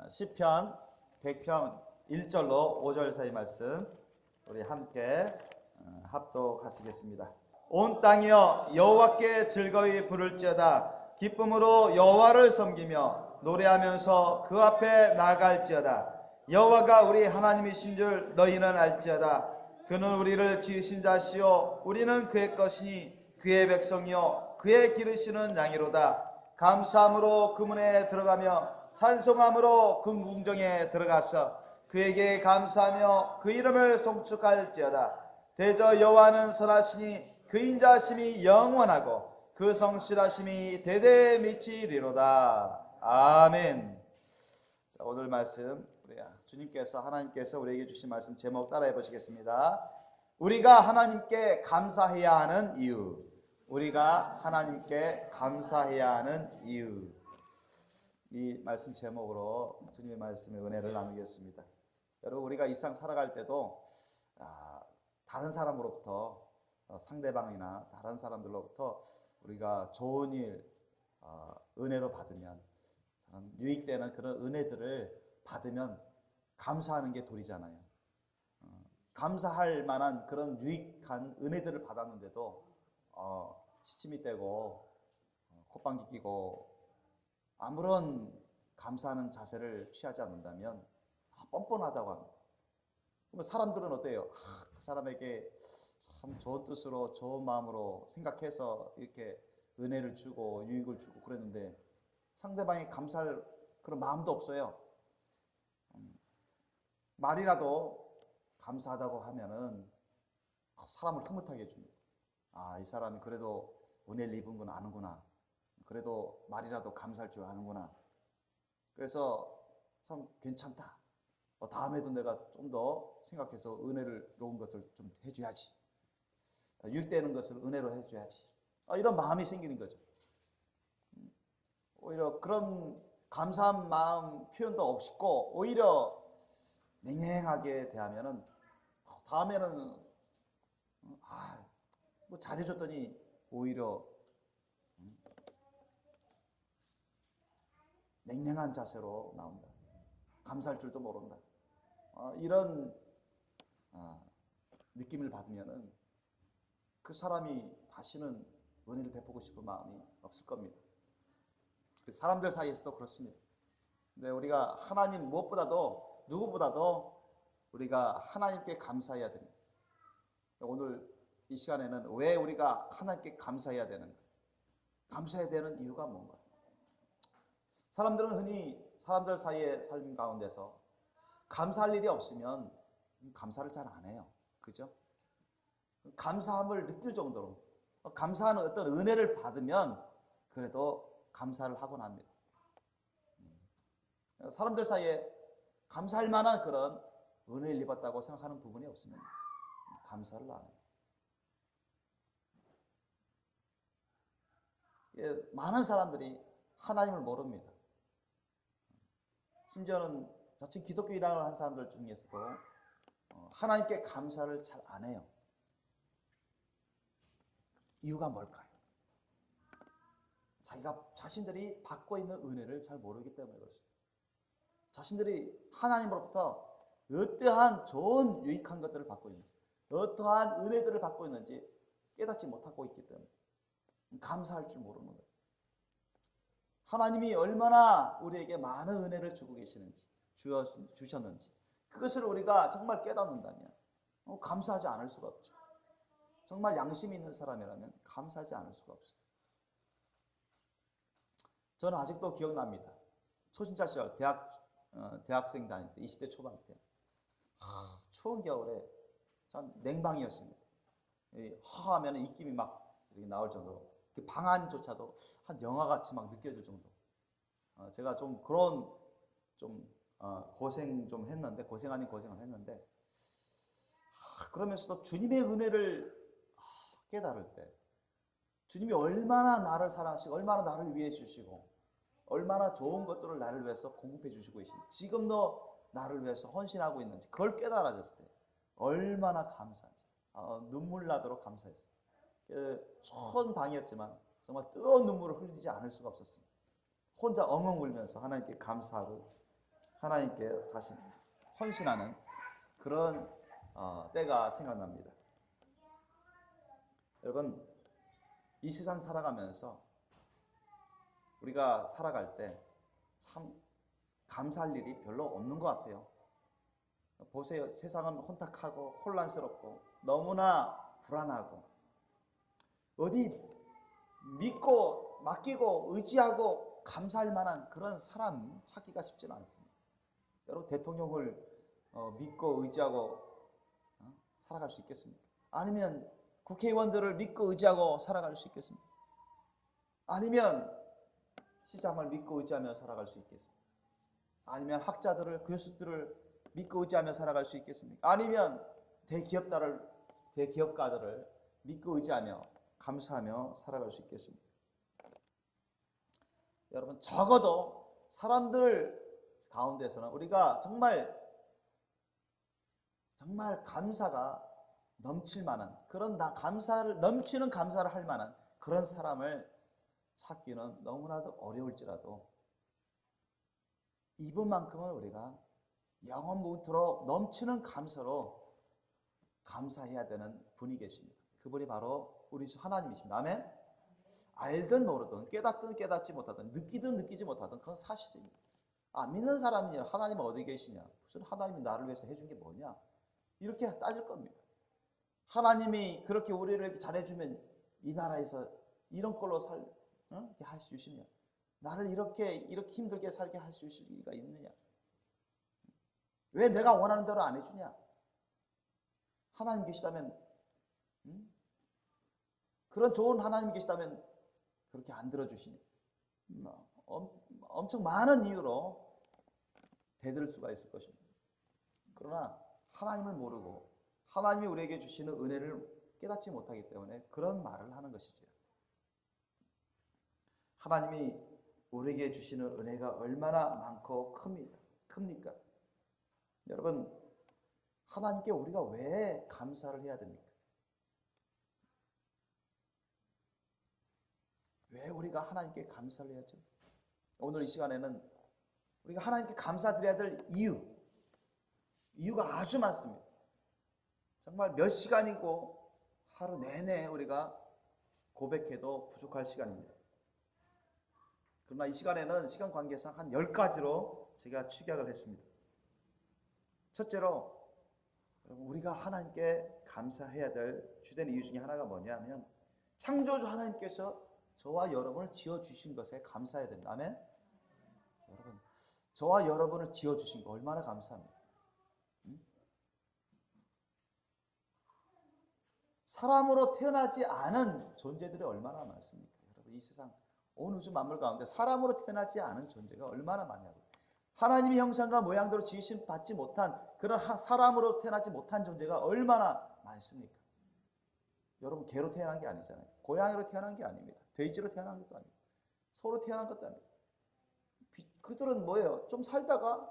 시편 100편 1절로 5절 사이 말씀 우리 함께 합독하시겠습니다. 온 땅이여 여호와께 즐거이 부를지어다. 기쁨으로 여호와를 섬기며 노래하면서 그 앞에 나아갈지어다. 여호와가 우리 하나님이신 줄 너희는 알지어다. 그는 우리를 지으신 자시요 우리는 그의 것이니 그의 백성이요 그의 기르시는 양이로다. 감사함으로 그 문에 들어가며 찬송함으로 그 궁정에 들어가서 그에게 감사하며 그 이름을 송축할지어다. 대저 여호와는 선하시니 그 인자심이 영원하고 그 성실하심이 대대에 미치리로다. 아멘. 자, 오늘 말씀 주님께서 하나님께서 우리에게 주신 말씀 제목 따라해 보시겠습니다. 우리가 하나님께 감사해야 하는 이유. 우리가 하나님께 감사해야 하는 이유. 이 말씀 제목으로 주님의 말씀의 은혜를 나누겠습니다. 여러분, 우리가 이 세상 살아갈 때도 다른 사람으로부터 상대방이나 다른 사람들로부터 우리가 좋은 일, 은혜로 받으면, 유익되는 그런 은혜들을 받으면 감사하는 게 도리잖아요. 감사할 만한 그런 유익한 은혜들을 받았는데도 시침이 떼고 콧방귀 끼고 아무런 감사하는 자세를 취하지 않는다면 뻔뻔하다고 합니다. 그러면 사람들은 어때요? 그 사람에게 참 좋은 뜻으로 좋은 마음으로 생각해서 이렇게 은혜를 주고 유익을 주고 그랬는데 상대방이 감사할 그런 마음도 없어요. 말이라도 감사하다고 하면은 사람을 흐뭇하게 해줍니다. 이 사람이 그래도 은혜를 입은 건 아는구나. 그래도 말이라도 감사할 줄 아는구나. 그래서 참 괜찮다. 다음에도 내가 좀 더 생각해서 은혜를 놓은 것을 좀 해줘야지. 유익되는 것을 은혜로 해줘야지. 이런 마음이 생기는 거죠. 오히려 그런 감사한 마음 표현도 없고 오히려 냉랭하게 대하면은 다음에는 뭐 잘해줬더니 오히려 냉랭한 자세로 나온다. 감사할 줄도 모른다. 이런 느낌을 받으면은 그 사람이 다시는 은혜를 베푸고 싶은 마음이 없을 겁니다. 사람들 사이에서도 그렇습니다. 근데 우리가 하나님 무엇보다도 누구보다도 우리가 하나님께 감사해야 됩니다. 오늘 이 시간에는 왜 우리가 하나님께 감사해야 되는가? 감사해야 되는 이유가 뭔가? 사람들은 흔히 사람들 사이의 삶 가운데서 감사할 일이 없으면 감사를 잘 안 해요. 그죠? 감사함을 느낄 정도로 감사하는 어떤 은혜를 받으면 그래도 감사를 하곤 합니다. 사람들 사이에 감사할 만한 그런 은혜를 입었다고 생각하는 부분이 없으면 감사를 안 해요. 많은 사람들이 하나님을 모릅니다. 심지어는 자칭 기독교 일학을 한 사람들 중에서도 하나님께 감사를 잘 안 해요. 이유가 뭘까요? 자신들이 받고 있는 은혜를 잘 모르기 때문에 그렇습니다. 자신들이 하나님으로부터 어떠한 좋은 유익한 것들을 받고 있는지, 어떠한 은혜들을 받고 있는지 깨닫지 못하고 있기 때문에 감사할 줄 모르는 거예요. 하나님이 얼마나 우리에게 많은 은혜를 주고 계시는지, 주셨는지 그것을 우리가 정말 깨닫는다면 감사하지 않을 수가 없죠. 정말 양심이 있는 사람이라면 감사하지 않을 수가 없어요. 저는 아직도 기억납니다. 초신자 시절 대학생 다닐 때 20대 초반 때 추운 겨울에 전 냉방이었습니다. 하하면 입김이 막 이렇게 나올 정도로 방 안조차도 한 영화같이 막 느껴질 정도. 제가 좀 그런 고생 좀 했는데 고생 아닌 고생을 했는데 그러면서도 주님의 은혜를 깨달을 때 주님이 얼마나 나를 사랑하시고 얼마나 나를 위해 주시고 얼마나 좋은 것들을 나를 위해서 공급해 주시고 계신지 지금도 나를 위해서 헌신하고 있는지 그걸 깨달아졌을 때 얼마나 감사한지 눈물 나도록 감사했어요. 추운 방이었지만 정말 뜨거운 눈물을 흘리지 않을 수가 없었습니다. 혼자 엉엉 울면서 하나님께 감사하고 하나님께 자신 헌신하는 그런 때가 생각납니다. 여러분, 이 세상 살아가면서 우리가 살아갈 때 참 감사할 일이 별로 없는 것 같아요. 보세요. 세상은 혼탁하고 혼란스럽고 너무나 불안하고 어디 믿고 맡기고 의지하고 감사할 만한 그런 사람 찾기가 쉽지는 않습니다. 여러분, 대통령을 믿고 의지하고 살아갈 수 있겠습니까? 아니면 국회의원들을 믿고 의지하고 살아갈 수 있겠습니까? 아니면 시장을 믿고 의지하며 살아갈 수 있겠습니까? 아니면 학자들을, 교수들을 믿고 의지하며 살아갈 수 있겠습니까? 아니면 대기업가들을 믿고 의지하며 감사하며 살아갈 수 있겠습니까? 여러분, 적어도 사람들 가운데서는 우리가 정말 감사가 넘칠 만한 그런 넘치는 감사를 할 만한 그런 사람을 찾기는 너무나도 어려울지라도 이분만큼은 우리가 영원 무토록 넘치는 감사로 감사해야 되는 분이 계십니다. 그분이 바로 우리 주 하나님이십니다. 아멘. 알든 모르든 깨닫든 깨닫지 못하든 느끼든 느끼지 못하든 그건 사실입니다. 안 믿는 사람이 하나님은 어디 계시냐, 무슨 하나님이 나를 위해서 해준 게 뭐냐, 이렇게 따질 겁니다. 하나님이 그렇게 우리를 잘해주면 이 나라에서 이런 걸로 이렇게 해주시냐, 나를 이렇게 힘들게 살게 해주실 리가 있느냐, 왜 내가 원하는 대로 안 해주냐. 하나님 계시다면, 그런 좋은 하나님 계시다면 그렇게 안 들어주시냐. 엄청 많은 이유로 대들 수가 있을 것입니다. 그러나 하나님을 모르고 하나님이 우리에게 주시는 은혜를 깨닫지 못하기 때문에 그런 말을 하는 것이죠. 하나님이 우리에게 주시는 은혜가 얼마나 많고 큽니까? 여러분, 하나님께 우리가 왜 감사를 해야 됩니까? 왜 우리가 하나님께 감사를 해야죠? 오늘 이 시간에는 우리가 하나님께 감사드려야 될 이유가 아주 많습니다. 정말 몇 시간이고 하루 내내 우리가 고백해도 부족할 시간입니다. 그러나 이 시간에는 시간 관계상 한 10가지로 제가 축약을 했습니다. 첫째로, 우리가 하나님께 감사해야 될 주된 이유 중에 하나가 뭐냐면 창조주 하나님께서 저와 여러분을 지어주신 것에 감사해야 됩니다. 아멘? 여러분, 저와 여러분을 지어주신 거 얼마나 감사합니까? 사람으로 태어나지 않은 존재들이 얼마나 많습니까? 여러분, 이 세상 온 우주 만물 가운데 사람으로 태어나지 않은 존재가 얼마나 많냐고요. 하나님의 형상과 모양대로 지으심 받지 못한 그런 사람으로 태어나지 못한 존재가 얼마나 많습니까? 여러분, 개로 태어난 게 아니잖아요. 고양이로 태어난 게 아닙니다. 돼지로 태어난 것도 아니고 소로 태어난 것도 아니고. 그들은 뭐예요? 좀 살다가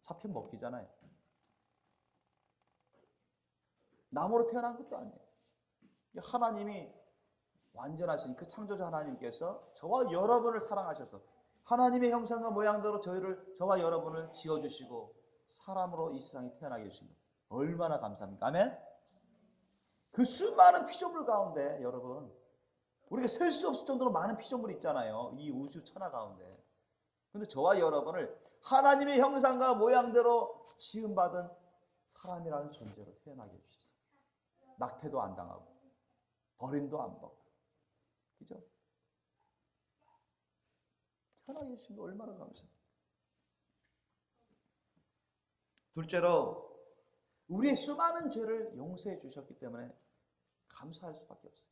잡혀 먹히잖아요. 나무로 태어난 것도 아니에요. 하나님이 완전하신 그 창조주 하나님께서 저와 여러분을 사랑하셔서 하나님의 형상과 모양대로 저와 여러분을 지어주시고 사람으로 이 세상에 태어나게 해주신 것 얼마나 감사합니까? 아멘? 그 수많은 피조물 가운데 여러분, 우리가 셀 수 없을 정도로 많은 피조물이 있잖아요. 이 우주 천하 가운데. 근데 저와 여러분을 하나님의 형상과 모양대로 지음받은 사람이라는 존재로 태어나게 해주셔서 낙태도 안 당하고 버림도 안 받고, 그죠? 태어나게 해주신 거 얼마나 감사해요. 둘째로, 우리의 수많은 죄를 용서해 주셨기 때문에 감사할 수밖에 없어요.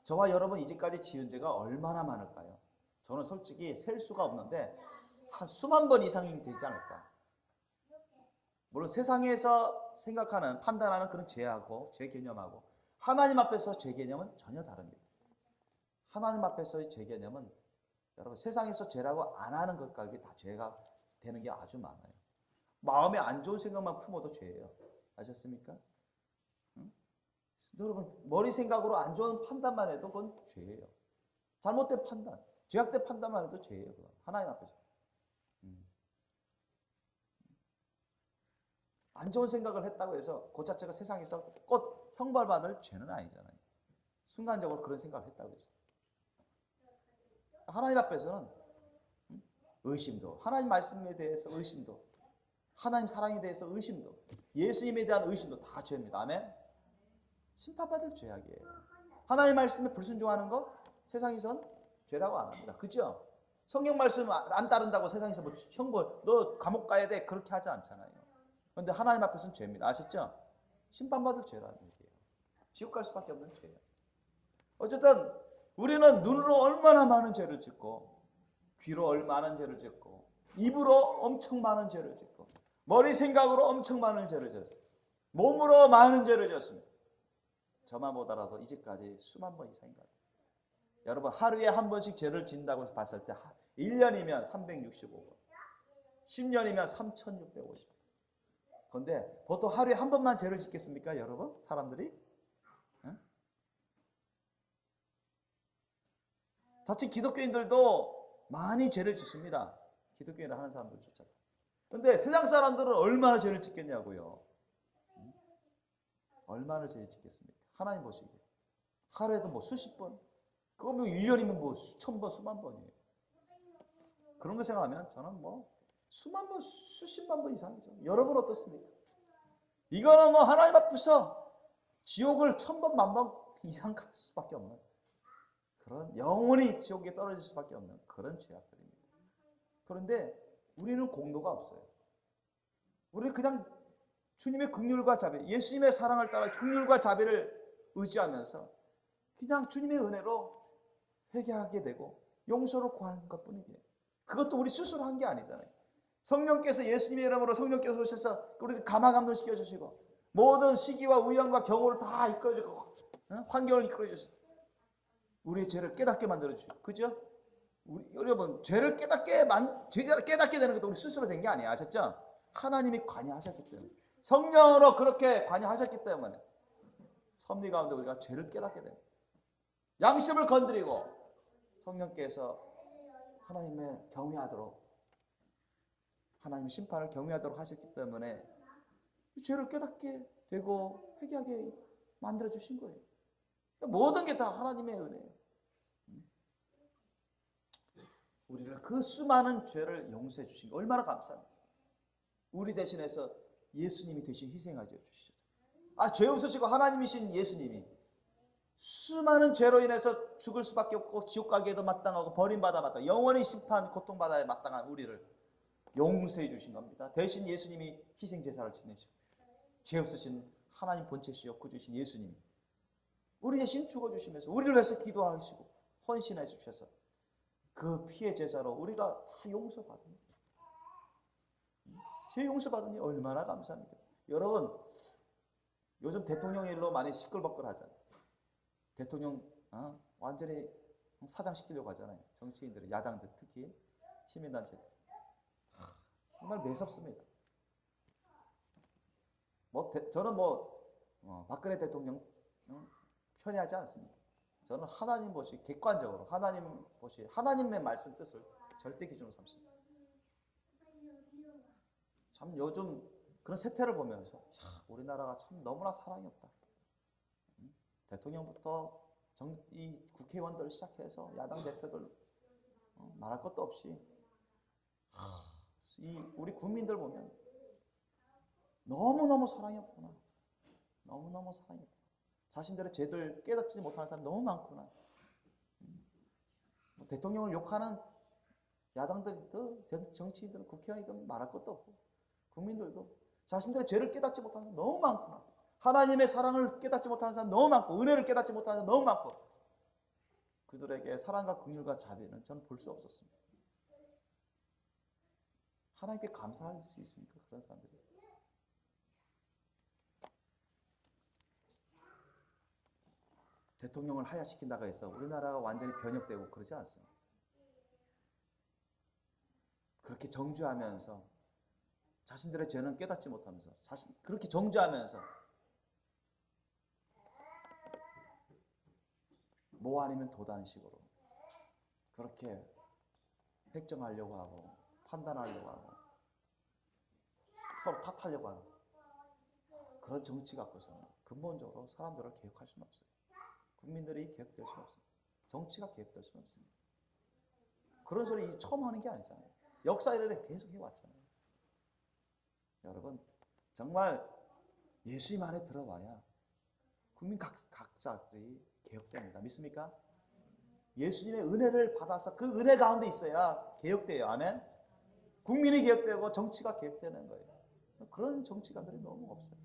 저와 여러분 이제까지 지은 죄가 얼마나 많을까요? 저는 솔직히 셀 수가 없는데 한 수만 번 이상이 되지 않을까. 물론 세상에서 생각하는, 판단하는 그런 죄하고 제 개념하고 하나님 앞에서 제 개념은 전혀 다릅니다. 하나님 앞에서의 제 개념은 여러분, 세상에서 죄라고 안 하는 것까지 다 죄가 되는 게 아주 많아요. 마음에 안 좋은 생각만 품어도 죄예요. 아셨습니까? 응? 여러분, 머리 생각으로 안 좋은 판단만 해도 그건 죄예요. 잘못된 판단, 죄악된 판단만 해도 죄예요. 그건 하나님 앞에서. 안 좋은 생각을 했다고 해서 그 자체가 세상에서 꼭 형벌받을 죄는 아니잖아요. 순간적으로 그런 생각을 했다고 해서. 하나님 앞에서는 의심도, 하나님 말씀에 대해서 의심도, 하나님 사랑에 대해서 의심도, 예수님에 대한 의심도 다 죄입니다. 아멘. 심판받을 죄악이에요. 하나님 말씀에 불순종하는 거 세상에선 죄라고 안 합니다. 그죠? 성경 말씀 안 따른다고 세상에서 뭐 형벌, 너 감옥 가야 돼, 그렇게 하지 않잖아요. 그런데 하나님 앞에서는 죄입니다. 아셨죠? 심판받을 죄라는 얘기예요. 지옥 갈 수밖에 없는 죄예요. 어쨌든 우리는 눈으로 얼마나 많은 죄를 짓고, 귀로 얼마나 많은 죄를 짓고, 입으로 엄청 많은 죄를 짓고, 머리 생각으로 엄청 많은 죄를 졌어요. 몸으로 많은 죄를 졌습니다. 저만 보더라도 이제까지 수만 번 이상인 것 같아요. 여러분, 하루에 한 번씩 죄를 짓는다고 봤을 때 1년이면 365번, 10년이면 3650번. 그런데 보통 하루에 한 번만 죄를 짓겠습니까, 여러분? 사람들이? 응? 자칫 기독교인들도 많이 죄를 짓습니다. 기독교인을 하는 사람들조차. 그런데 세상 사람들은 얼마나 죄를 짓겠냐고요. 응? 얼마나 죄를 짓겠습니까? 하나님 보시기에. 하루에도 뭐 수십 번, 그거 뭐 1년이면 뭐 수천 번, 수만 번이에요. 그런 거 생각하면 저는 뭐 수만 번, 수십만 번 이상이죠. 여러분 어떻습니까? 이거는 뭐 하나님 앞에서 지옥을 1000번, 10,000번 이상 갈 수밖에 없는 그런, 영원히 지옥에 떨어질 수밖에 없는 그런 죄악들입니다. 그런데 우리는 공로가 없어요. 우리는 그냥 주님의 긍휼과 자비, 예수님의 사랑을 따라 긍휼과 자비를 의지하면서 그냥 주님의 은혜로 회개하게 되고 용서를 구하는 것뿐이에요. 그것도 우리 스스로 한 게 아니잖아요. 성령께서, 예수님의 이름으로 성령께서 오셔서 우리를 감화감동시켜 주시고 모든 시기와 우연과 경우를 다 이끌어 주고 환경을 이끌어 주시고 우리의 죄를 깨닫게 만들어 주시고, 그죠? 여러분, 죄를 깨닫게 되는 것도 우리 스스로 된 게 아니에요. 아셨죠? 하나님이 관여하셨기 때문에, 성령으로 그렇게 관여하셨기 때문에 섭리 가운데 우리가 죄를 깨닫게 됩니다. 양심을 건드리고 성령께서 하나님의 경외하도록, 하나님의 심판을 경외하도록 하셨기 때문에 죄를 깨닫게 되고 회개하게 만들어 주신 거예요. 모든 게 다 하나님의 은혜예요. 우리를 그 수많은 죄를 용서해 주신 거 얼마나 감사합니다. 우리 대신해서 예수님이 대신 희생하여 주시죠. 죄 없으시고 하나님이신 예수님이 수많은 죄로 인해서 죽을 수밖에 없고 지옥 가기에도 마땅하고 버림받아 마땅, 영원히 심판 고통받아야 마땅한 우리를 용서해 주신 겁니다. 대신 예수님이 희생제사를 지내시고 죄 없으신 하나님 본체시요 구주신 예수님이 우리 대신 죽어주시면서 우리를 위해서 기도하시고 헌신해 주셔서 그 피의 제사로 우리가 다 용서받습니다. 죄 용서받으니 얼마나 감사합니까? 여러분, 요즘 대통령 일로 많이 시끌벅글하잖아요. 대통령 완전히 사장시키려고 하잖아요. 정치인들이, 야당들, 특히 시민단체들. 정말 매섭습니다. 저는 박근혜 대통령 편애하지 않습니다. 저는 하나님 보시, 객관적으로 하나님 보시, 하나님의 말씀 뜻을 절대 기준으로 삼습니다. 참 요즘 그런 세태를 보면서 우리나라가 참 너무나 사랑이 없다. 대통령부터 이 국회의원들 시작해서 야당 대표들 말할 것도 없이 우리 국민들 보면 너무너무 사랑이 없구나. 너무너무 사랑이 없구나. 자신들의 죄들 깨닫지 못하는 사람이 너무 많구나. 대통령을 욕하는 야당들이든 정치인들은 국회의원이든 말할 것도 없고 국민들도 자신들의 죄를 깨닫지 못하는 사람 너무 많구나. 하나님의 사랑을 깨닫지 못하는 사람 너무 많고 은혜를 깨닫지 못하는 사람 너무 많고 그들에게 사랑과 긍휼과 자비는 저는 볼 수 없었습니다. 하나님께 감사할 수 있습니까? 그런 사람들이. 대통령을 하야시킨다고 해서 우리나라가 완전히 변혁되고 그러지 않습니다. 그렇게 정죄하면서 자신들의 죄는 깨닫지 못하면서 그렇게 정죄하면서 뭐 아니면 도단식으로 그렇게 획정하려고 하고 판단하려고 하고 서로 탓하려고 하는 그런 정치 갖고서는 근본적으로 사람들을 개혁할 수는 없어요. 국민들이 개혁될 수는 없습니다. 정치가 개혁될 수는 없습니다. 그런 소리 처음 하는 게 아니잖아요. 역사 이래로 계속 해왔잖아요. 여러분, 정말 예수님 안에 들어와야 국민 각자들이 개혁됩니다. 믿습니까? 예수님의 은혜를 받아서 그 은혜 가운데 있어야 개혁돼요. 아멘? 국민이 개혁되고 정치가 개혁되는 거예요. 그런 정치가들이 너무 없어요.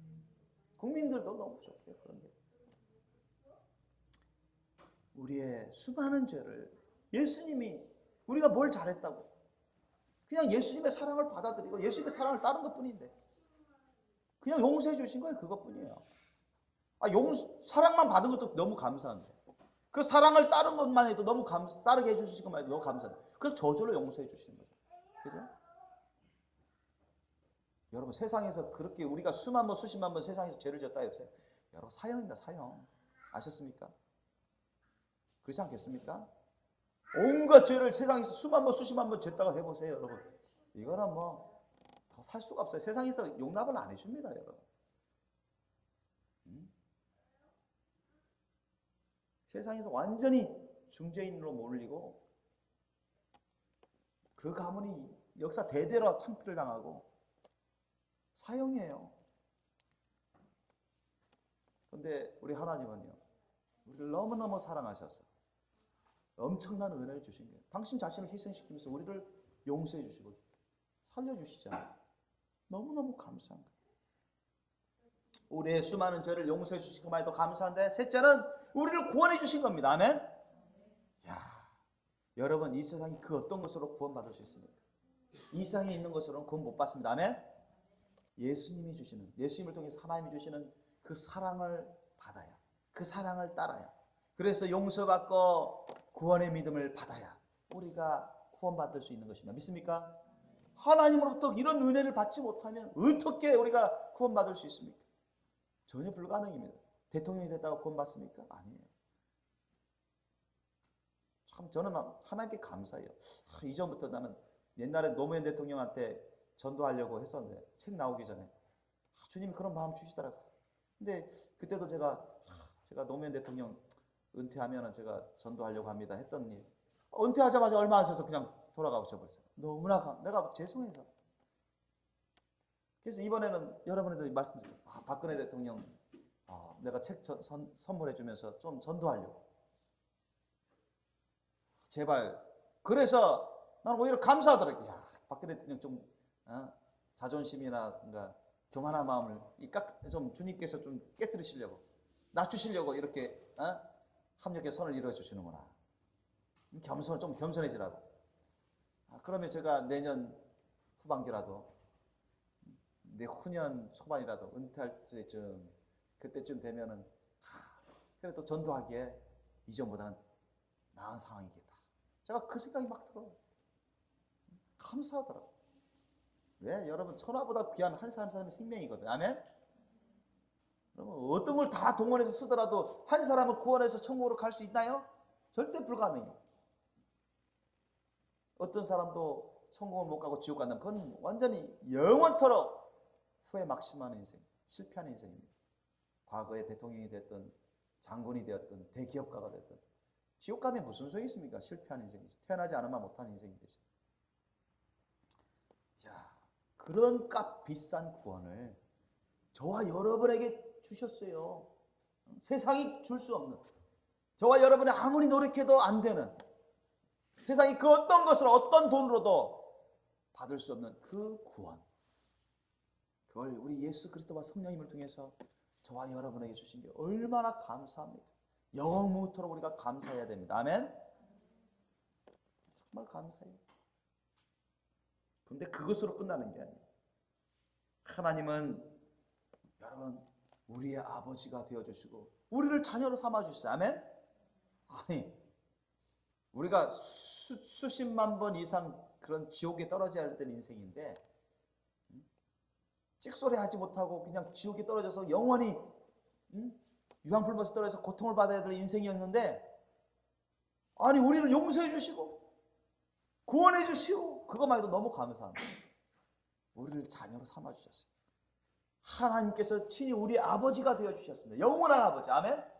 국민들도 너무 부족해요. 그런 게. 우리의 수많은 죄를 예수님이 우리가 뭘 잘했다고 그냥 예수님의 사랑을 받아들이고 예수님의 사랑을 따른 것뿐인데 그냥 용서해 주신 거예요. 그것뿐이에요. 사랑만 받은 것도 너무 감사한데 그 사랑을 따른 것만 해도 너무 따르게 해주신 것만 해도 너무 감사한데 그 저절로 용서해 주시는 거죠. 그죠? 여러분 세상에서 그렇게 우리가 수만 번 수십만 번 세상에서 죄를 지었다 해보세요. 여러분 사형입니다. 사형. 아셨습니까? 그렇지 않겠습니까? 온갖 죄를 세상에서 수만 번 수십만 번 졌다가 해보세요. 여러분 이거는 뭐 더 살 수가 없어요. 세상에서 용납을 안 해줍니다. 여러분 세상에서 완전히 중죄인으로 몰리고 그 가문이 역사 대대로 창피를 당하고 사형이에요. 그런데 우리 하나님은요 우리를 너무너무 사랑하셔서 엄청난 은혜를 주신 거예요. 당신 자신을 희생시키면서 우리를 용서해 주시고 살려주시잖아요. 너무너무 감사한 거예요. 우리의 수많은 죄를 용서해 주신 것만 해도 감사한데 셋째는 우리를 구원해 주신 겁니다. 아멘. 야, 여러분 이 세상이 그 어떤 것으로 구원받을 수 있습니까? 이 세상에 있는 것으로는 구원 못 받습니다. 아멘. 예수님이 주시는 예수님을 통해서 하나님이 주시는 그 사랑을 받아야 그 사랑을 따라야 그래서 용서받고 구원의 믿음을 받아야 우리가 구원받을 수 있는 것입니다. 믿습니까? 하나님으로부터 이런 은혜를 받지 못하면 어떻게 우리가 구원받을 수 있습니까? 전혀 불가능입니다. 대통령이 됐다고 구원받습니까? 아니에요. 참 저는 하나님께 감사해요. 이전부터 나는 옛날에 노무현 대통령한테 전도하려고 했었는데 책 나오기 전에 주님이 그런 마음 주시더라고요. 근데 그때도 제가 노무현 대통령 은퇴하면 제가 전도하려고 합니다 했더니 은퇴하자마자 얼마 안 있어서 그냥 돌아가고 버렸어요. 너무나 내가 죄송해서. 그래서 이번에는 여러분에도 말씀드렸죠. 박근혜 대통령 내가 책 선물해 주면서 좀 전도하려고. 제발. 그래서 나는 오히려 감사하더라고요. 야, 박근혜 대통령 좀 자존심이나 뭔가 교만한 마음을 좀 주님께서 좀 깨뜨리시려고 낮추시려고 이렇게 합력의 선을 이루어 주시는구나. 좀 겸손해지라고. 그러면 제가 내년 후반기라도 내후년 초반이라도 은퇴할 때쯤 그때쯤 되면은 그래도 전도하기에 이전보다는 나은 상황이겠다. 제가 그 생각이 막 들어요. 감사하더라고요. 왜? 여러분 천하보다 귀한 한 사람의 생명이거든요. 아멘? 여러분 어떤 걸 다 동원해서 쓰더라도 한 사람을 구원해서 천국으로 갈 수 있나요? 절대 불가능해요. 어떤 사람도 천국을 못 가고 지옥 간다면 그건 완전히 영원토록 후회 막심하는 인생, 실패하는 인생입니다. 과거에 대통령이 됐든 장군이 되었든 대기업가가 됐든 지옥 가면 무슨 소용이 있습니까? 실패하는 인생이죠. 태어나지 않으면 못하는 인생이 되죠. 자, 그런 값 비싼 구원을 저와 여러분에게 주셨어요. 세상이 줄 수 없는, 저와 여러분이 아무리 노력해도 안 되는, 세상이 그 어떤 것을 어떤 돈으로도 받을 수 없는 그 구원, 그걸 우리 예수 그리스도와 성령님을 통해서 저와 여러분에게 주신 게 얼마나 감사합니까? 영원토록 우리가 감사해야 됩니다. 아멘? 정말 감사해요. 그런데 그것으로 끝나는 게 아니에요. 하나님은 여러분 우리의 아버지가 되어주시고 우리를 자녀로 삼아주셨어요. 아멘? 아니 우리가 수십만 번 이상 그런 지옥에 떨어져야 될 인생인데 찍소리 하지 못하고 그냥 지옥에 떨어져서 영원히 유황불못에 떨어져서 고통을 받아야 될 인생이었는데 아니 우리를 용서해 주시고 구원해 주시고 그것만 해도 너무 감사합니다. 우리를 자녀로 삼아 주셨어요. 하나님께서 친히 우리 아버지가 되어주셨습니다. 영원한 아버지. 아멘.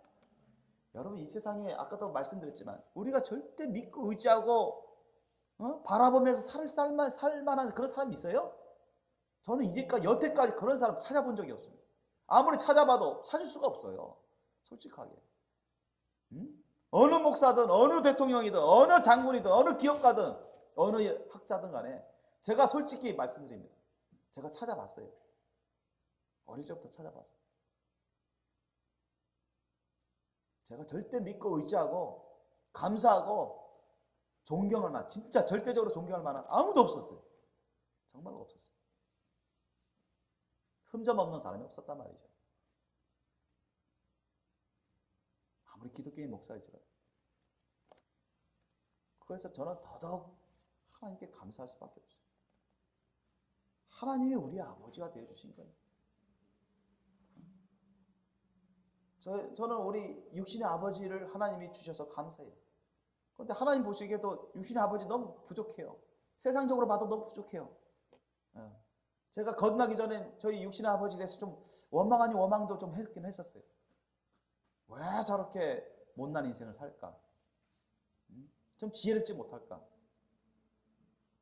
여러분, 이 세상에 아까도 말씀드렸지만 우리가 절대 믿고 의지하고 바라보면서 살만한 그런 사람이 있어요? 저는 이제까지 여태까지 그런 사람 찾아본 적이 없습니다. 아무리 찾아봐도 찾을 수가 없어요. 솔직하게. 어느 목사든 어느 대통령이든 어느 장군이든 어느 기업가든 어느 학자든 간에 제가 솔직히 말씀드립니다. 제가 찾아봤어요. 어릴 적부터 찾아봤어요. 제가 절대 믿고 의지하고 감사하고 존경할 만한, 진짜 절대적으로 존경할 만한 아무도 없었어요. 정말로 없었어요. 흠점 없는 사람이 없었단 말이죠. 아무리 기독교인 목사일지라도. 그래서 저는 더더욱 하나님께 감사할 수밖에 없어요. 하나님이 우리 아버지가 되어주신 거예요. 저는 우리 육신의 아버지를 하나님이 주셔서 감사해요. 그런데 하나님 보시기에도 육신의 아버지 너무 부족해요. 세상적으로 봐도 너무 부족해요. 제가 거듭나기 전에 저희 육신의 아버지에 대해서 좀 원망 아닌 원망도 좀 했긴 했었어요. 왜 저렇게 못난 인생을 살까? 좀 지혜롭지 못할까?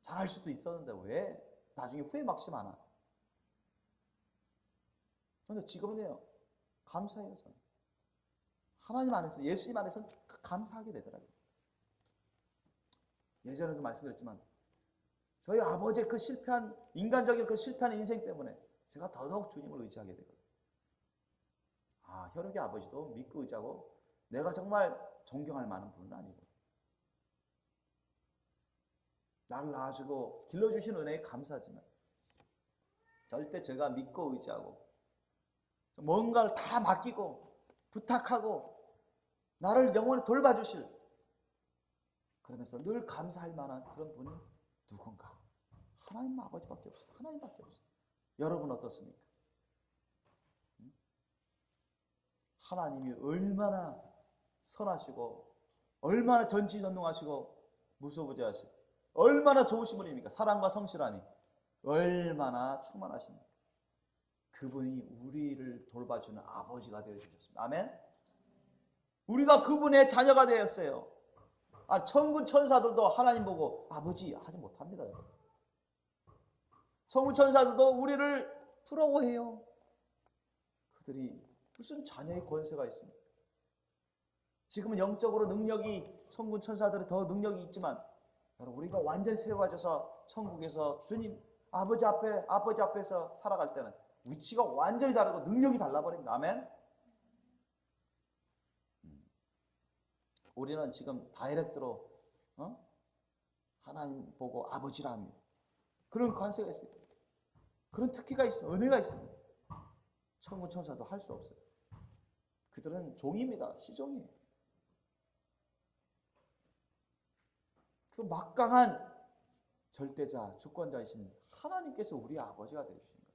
잘할 수도 있었는데 왜 나중에 후회 막심하나? 그런데 지금은요, 감사해요. 저는 하나님 안에서, 예수님 안에서 감사하게 되더라고요. 예전에도 말씀드렸지만 저희 아버지의 그 실패한, 인간적인 그 실패한 인생 때문에 제가 더더욱 주님을 의지하게 되거든요. 현욱의 아버지도 믿고 의지하고 내가 정말 존경할 만한 분은 아니고, 나를 낳아주고 길러주신 은혜에 감사하지만 절대 제가 믿고 의지하고 뭔가를 다 맡기고 부탁하고 나를 영원히 돌봐주실, 그러면서 늘 감사할 만한 그런 분이 누군가? 하나님 아버지밖에 없어요. 하나님밖에 없어요. 여러분 어떻습니까? 하나님이 얼마나 선하시고 얼마나 전지전능하시고 무소부재하시고 얼마나 좋으신 분입니까? 사랑과 성실함이 얼마나 충만하십니까? 그분이 우리를 돌봐주는 아버지가 되어주셨습니다. 아멘. 우리가 그분의 자녀가 되었어요. 천군 천사들도 하나님 보고 아버지 하지 못합니다. 천군 천사들도 우리를 부러워해요. 그들이 무슨 자녀의 권세가 있습니까? 지금은 영적으로 능력이, 천군 천사들이 더 능력이 있지만 여러분, 우리가 완전히 세워져서 천국에서 주님 아버지 앞에서 살아갈 때는 위치가 완전히 다르고 능력이 달라버립니다. 아멘. 우리는 지금 다이렉트로 하나님 보고 아버지라 합니다. 그런 관세가 있어요. 그런 특기가 있어요. 은혜가 있습니다. 천군 천사도 할 수 없어요. 그들은 종입니다. 시종이에요. 그 막강한 절대자, 주권자이신 하나님께서 우리 아버지가 되어주신 거예요.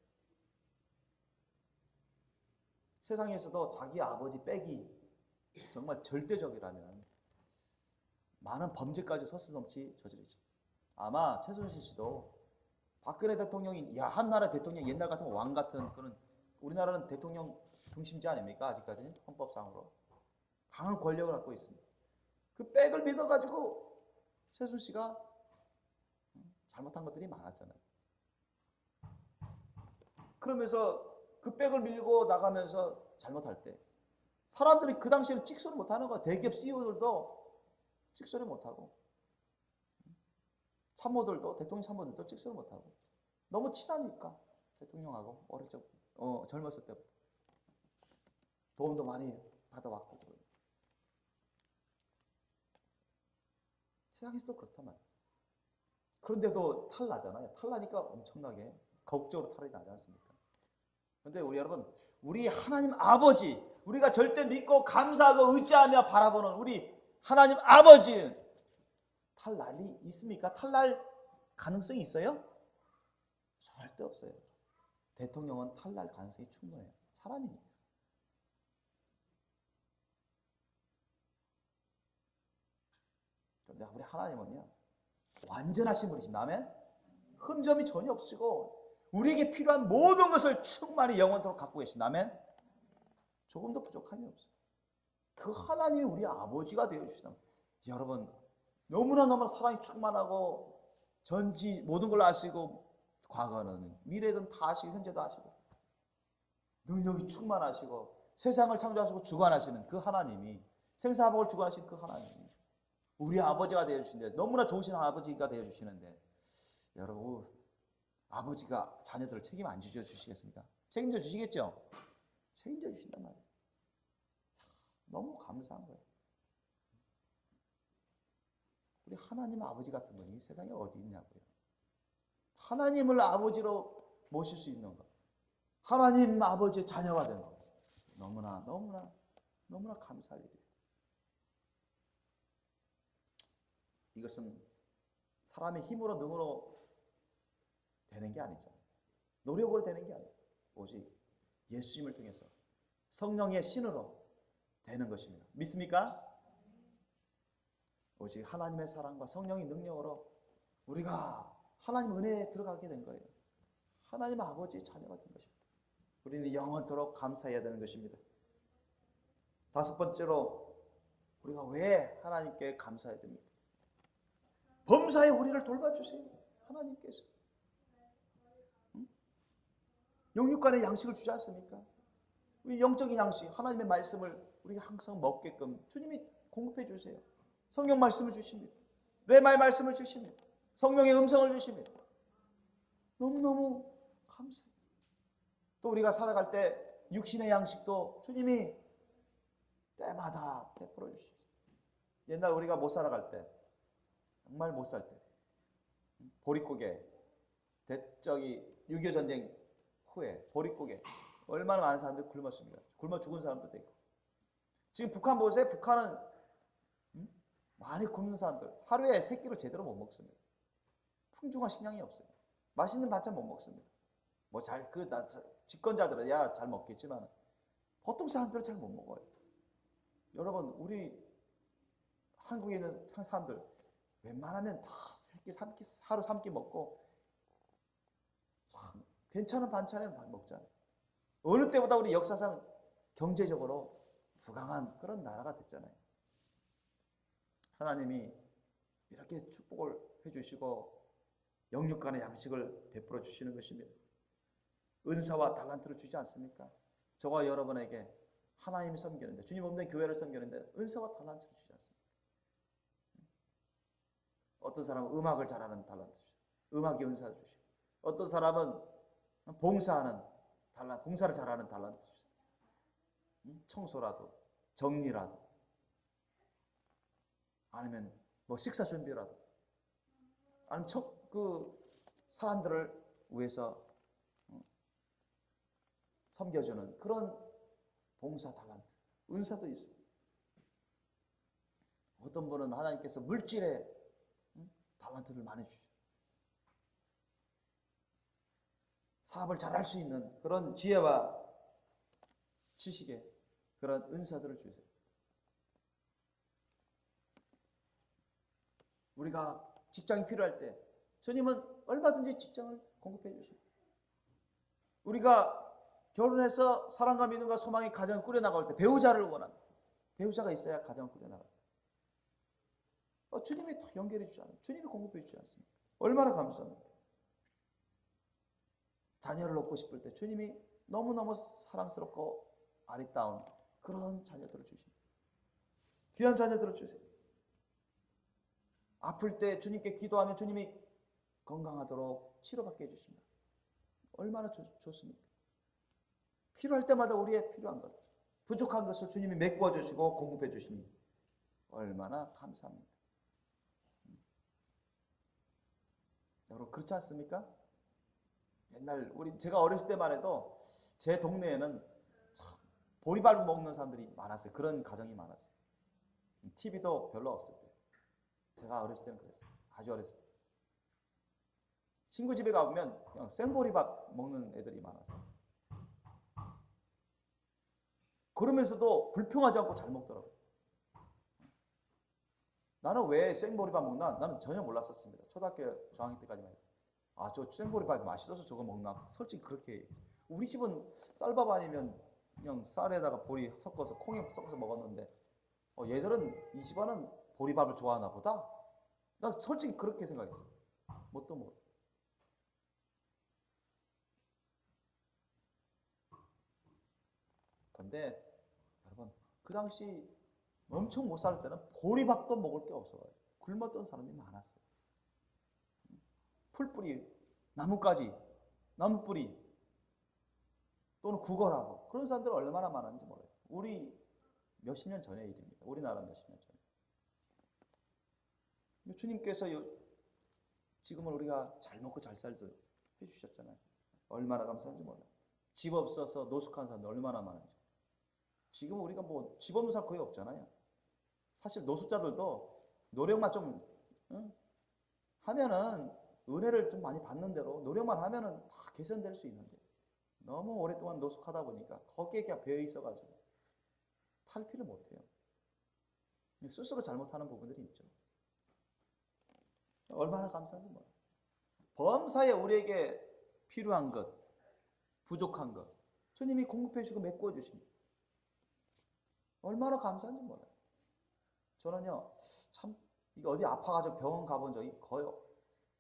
세상에서도 자기 아버지 빼기 정말 절대적이라면 많은 범죄까지 서슴없이 저지르죠. 아마 최순실 씨도 박근혜 대통령이 한 나라 대통령, 옛날 같은 왕 같은 그런, 우리나라는 대통령 중심제 아닙니까? 아직까지 헌법상으로 강한 권력을 갖고 있습니다. 그 백을 믿어가지고 최순실 씨가 잘못한 것들이 많았잖아요. 그러면서 그 백을 밀고 나가면서 잘못할 때 사람들이 그 당시에는 찍소리 못하는 거야. 대기업 CEO들도 찍소리 못하고, 참모들도, 대통령 참모들도 찍소리 못하고, 너무 친하니까 대통령하고 어릴 적 젊었을 때부터 도움도 많이 받아왔고. 세상에서도 그렇단 말이에요. 그런데도 탈나잖아요. 탈나니까 엄청나게 거국적으로 탈이 나지 않습니까? 그런데 여러분, 우리 하나님 아버지, 우리가 절대 믿고 감사하고 의지하며 바라보는 우리 하나님 아버지, 탈날이 있습니까? 탈날 가능성이 있어요? 절대 없어요. 대통령은 탈날 가능성이 충분해요. 사람이니까. 그런데 우리 하나님은요, 완전하신 분이십니다. 아멘? 흠점이 전혀 없으시고 우리에게 필요한 모든 것을 충만히 영원토록 갖고 계신다면 조금도 부족함이 없어요. 그 하나님이 우리 아버지가 되어주시다면, 여러분 너무나 사랑이 충만하고 전지 모든 걸 아시고 과거는 미래든 다 아시고 현재도 아시고 능력이 충만하시고 세상을 창조하시고 주관하시는 그 하나님이, 생사화복을 주관하시는 그 하나님이 우리 아버지가 되어주시는데, 너무나 좋으신 아버지가 되어주시는데, 여러분 아버지가 자녀들을 책임 안 주시겠습니까? 책임져 주시겠죠? 책임져 주신단 말이에요. 너무 감사한 거예요. 우리 하나님 아버지 같은 분이 세상에 어디 있냐고요. 하나님을 아버지로 모실 수 있는 것, 하나님 아버지의 자녀가 되는 것, 너무나 감사할 일이에요. 이것은 사람의 힘으로 능으로 되는 게 아니죠. 노력으로 되는 게 아니에요. 오직 예수님을 통해서 성령의 신으로 되는 것입니다. 믿습니까? 오직 하나님의 사랑과 성령의 능력으로 우리가 하나님 은혜에 들어가게 된 거예요. 하나님 아버지의 자녀가 된 것입니다. 우리는 영원토록 감사해야 되는 것입니다. 다섯 번째로, 우리가 왜 하나님께 감사해야 됩니까? 범사에 우리를 돌봐주세요. 하나님께서 영육간의 양식을 주지 않습니까? 우리 영적인 양식, 하나님의 말씀을 우리가 항상 먹게끔 주님이 공급해 주세요. 성경 말씀을 주십니다. 레마의 말씀을 주십니다. 성령의 음성을 주십니다. 너무너무 감사해요. 또 우리가 살아갈 때 육신의 양식도 주님이 때마다 베풀어 주십니다. 옛날 우리가 못 살아갈 때, 정말 못 살 때, 보릿고개, 저기 6.25 전쟁 후에 보릿고개 얼마나 많은 사람들이 굶었습니까? 굶어 죽은 사람들도 있고. 지금 북한 보세요. 북한은 많이 굶는 사람들, 하루에 세 끼를 제대로 못 먹습니다. 풍족한 식량이 없어요. 맛있는 반찬 못 먹습니다. 뭐 집권자들은 잘 먹겠지만 보통 사람들은 잘 못 먹어요. 여러분, 우리 한국에 있는 사람들 웬만하면 다 세 끼, 하루 3끼 먹고 참 괜찮은 반찬에 먹잖아요. 어느 때보다 우리 역사상 경제적으로 부강한 그런 나라가 됐잖아요. 하나님이 이렇게 축복을 해주시고 영육간의 양식을 베풀어 주시는 것입니다. 은사와 달란트를 주지 않습니까? 저와 여러분에게 하나님이 섬기는데, 주님 없는 교회를 섬기는데 은사와 달란트를 주지 않습니까? 어떤 사람은 음악을 잘하는 달란트 주시고, 음악의 은사를 주시고, 어떤 사람은 봉사를 잘하는 달란트 주시고, 청소라도, 정리라도, 아니면 뭐 식사 준비라도, 아니면 사람들을 위해서 섬겨주는 그런 봉사 달란트, 은사도 있어요. 어떤 분은 하나님께서 물질에 달란트를 많이 주시죠. 사업을 잘할 수 있는 그런 지혜와 지식에 그런 은사들을 주세요. 우리가 직장이 필요할 때 주님은 얼마든지 직장을 공급해 주십니다. 우리가 결혼해서 사랑과 믿음과 소망의 가정을 꾸려나갈 때 배우자를 원합니다. 배우자가 있어야 가정을 꾸려나가죠. 주님이 다 연결해 주지 않아요. 주님이 공급해 주지 않습니까? 얼마나 감사합니다. 자녀를 얻고 싶을 때 주님이 너무너무 사랑스럽고 아리따운 그런 자녀들을 주십니다. 귀한 자녀들을 주세요. 아플 때 주님께 기도하면 주님이 건강하도록 치료받게 해주십니다. 얼마나 좋습니까? 필요할 때마다 우리의 필요한 것, 부족한 것을 주님이 메꿔 주시고 공급해 주십니다. 얼마나 감사합니다. 여러분, 그렇지 않습니까? 옛날 제가 어렸을 때만 해도 제 동네에는 참 보리밥 먹는 사람들이 많았어요. 그런 가정이 많았어요. TV도 별로 없을 때. 제가 어렸을 때는 그랬어요. 아주 어렸을 때. 친구 집에 가보면 그냥 생보리밥 먹는 애들이 많았어요. 그러면서도 불평하지 않고 잘 먹더라고요. 나는 왜 생보리밥 먹나? 나는 전혀 몰랐었습니다. 초등학교 저학년 때까지만 해도. 아, 저 생보리밥이 맛있어서 저거 먹나? 솔직히 그렇게. 우리 집은 쌀밥 아니면 그냥 쌀에다가 보리 섞어서 콩에 섞어서 먹었는데 얘들은 이 집안은 보리밥을 좋아하나 보다. 난 솔직히 그렇게 생각했어. 뭣도 뭐. 근데 여러분 그 당시 엄청 못 살 때는 보리밥도 먹을 게 없어요. 굶었던 사람이 많았어요. 풀뿌리, 나뭇가지, 나무뿌리 또는 구걸하고 그런 사람들은 얼마나 많았는지 몰라요. 우리 몇십 년 전의 일입니다. 우리나라 몇십 년 전에. 주님께서 지금은 우리가 잘 먹고 잘 살도 해주셨잖아요. 얼마나 감사한지 몰라요. 집 없어서 노숙한 사람들 얼마나 많은지. 지금 우리가 뭐 집 없는 사람 거의 없잖아요. 사실 노숙자들도 노력만 좀 하면은 은혜를 좀 많이 받는 대로 노력만 하면은 다 개선될 수 있는데 너무 오랫동안 노숙하다 보니까 거기에 그냥 배어 있어가지고 탈피를 못해요. 스스로 잘못하는 부분들이 있죠. 얼마나 감사한지 몰라요. 범사에 우리에게 필요한 것, 부족한 것 주님이 공급해 주시고 메꿔 주십니다. 얼마나 감사한지 몰라요. 저는요 참 이게 어디 아파가지고 병원 가본 적이 거의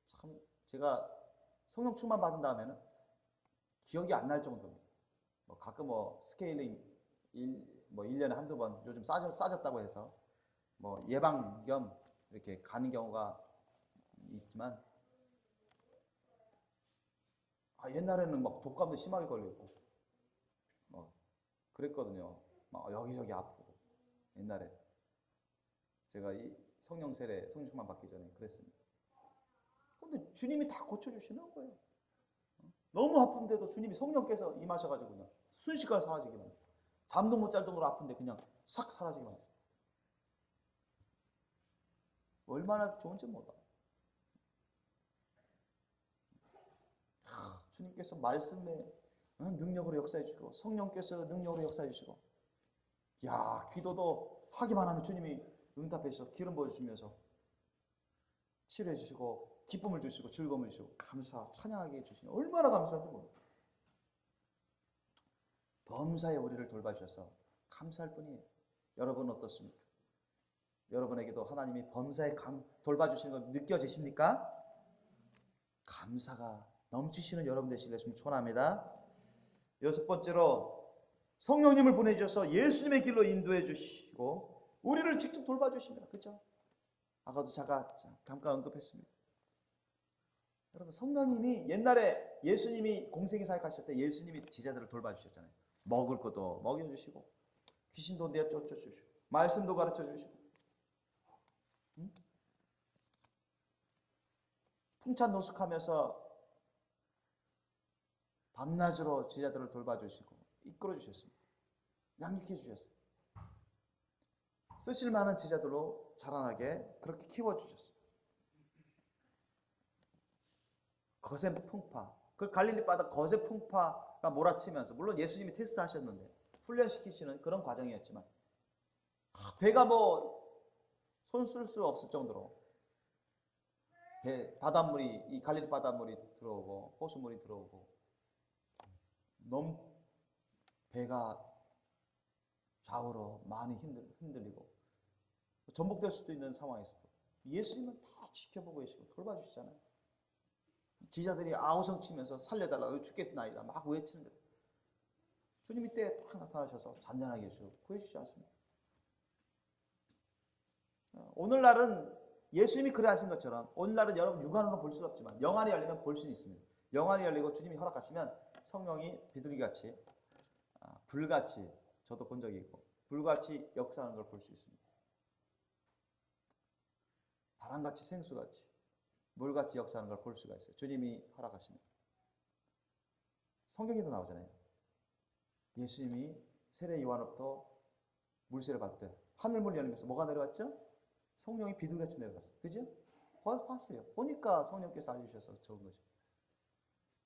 참 제가 성령 충만 받은 다음에는 기억이 안 날 정도입니다. 가끔 스케일링 1년에 한두 번 요즘 싸졌다고 해서 예방 겸 이렇게 가는 경우가 있지만 옛날에는 독감도 심하게 걸리고 그랬거든요. 여기저기 아프고 옛날에 제가 이 성령 세례 성령 충만 받기 전에 그랬습니다. 근데 주님이 다 고쳐주시는 거예요. 너무 아픈데도 주님이 성령께서 임하셔가지고 그냥 순식간에 사라지기만 해요. 잠도 못 잘 정도로 아픈데 그냥 싹 사라지기만 해요. 얼마나 좋은지 몰라. 주님께서 말씀에 능력으로 역사해 주시고 성령께서 능력으로 역사해 주시고 기도도 하기만 하면 주님이 응답해 주셔서 기름 부어주시면서 치료해 주시고 기쁨을 주시고 즐거움을 주시고 찬양하게 해주시니 얼마나 감사한지 몰라요. 범사에 우리를 돌봐주셔서 감사할 뿐이에요. 여러분은 어떻습니까? 여러분에게도 하나님이 범사에 돌봐주시는 거 느껴지십니까? 감사가 넘치시는 여러분 되시길 축원합니다. 여섯 번째로 성령님을 보내주셔서 예수님의 길로 인도해 주시고 우리를 직접 돌봐주십니다. 그렇죠? 아까도 잠깐 언급했습니다. 여러분 성령님이 옛날에 예수님이 공생의 사역하실 때 예수님이 제자들을 돌봐주셨잖아요. 먹을 것도 먹여주시고 귀신도 내쫓아주시고 말씀도 가르쳐주시고 풍찬 노숙하면서 밤낮으로 제자들을 돌봐주시고 이끌어주셨습니다. 양육해 주셨어요. 쓰실 만한 제자들로 자라나게 그렇게 키워주셨어요. 거센 풍파, 그 갈릴리 바다 거센 풍파가 몰아치면서 물론 예수님이 테스트하셨는데 훈련시키시는 그런 과정이었지만 배가 손 쓸 수 없을 정도로 바닷물이 이 갈릴리 바닷물이 들어오고 호수물이 들어오고 너무 배가 좌우로 많이 흔들리고 전복될 수도 있는 상황에서도 예수님은 다 지켜보고 계시고 돌봐주시잖아요. 제자들이 아우성 치면서 살려달라 죽겠나이다 막 외치는 거예요. 주님이 때에 딱 나타나셔서 잔잔하게 해주시고 구해주시지 않습니다. 오늘날은 예수님이 그래 하신 것처럼 오늘날은 여러분 육안으로 볼 수는 없지만 영안이 열리면 볼 수는 있습니다. 영안이 열리고 주님이 허락하시면 성령이 비둘기같이 불같이 저도 본 적이 있고 불같이 역사하는 걸 볼 수 있습니다. 바람같이 생수같이 물같이 역사하는 걸 볼 수가 있어요. 주님이 허락하시면. 성경에도 나오잖아요. 예수님이 세례 요한으로부터 물세를 받을 때 하늘문이 열리면서 뭐가 내려왔죠? 성령이 비둘기같이 내려갔어요. 그죠? 봤어요. 보니까 성령께서 알려주셔서 좋은 거죠.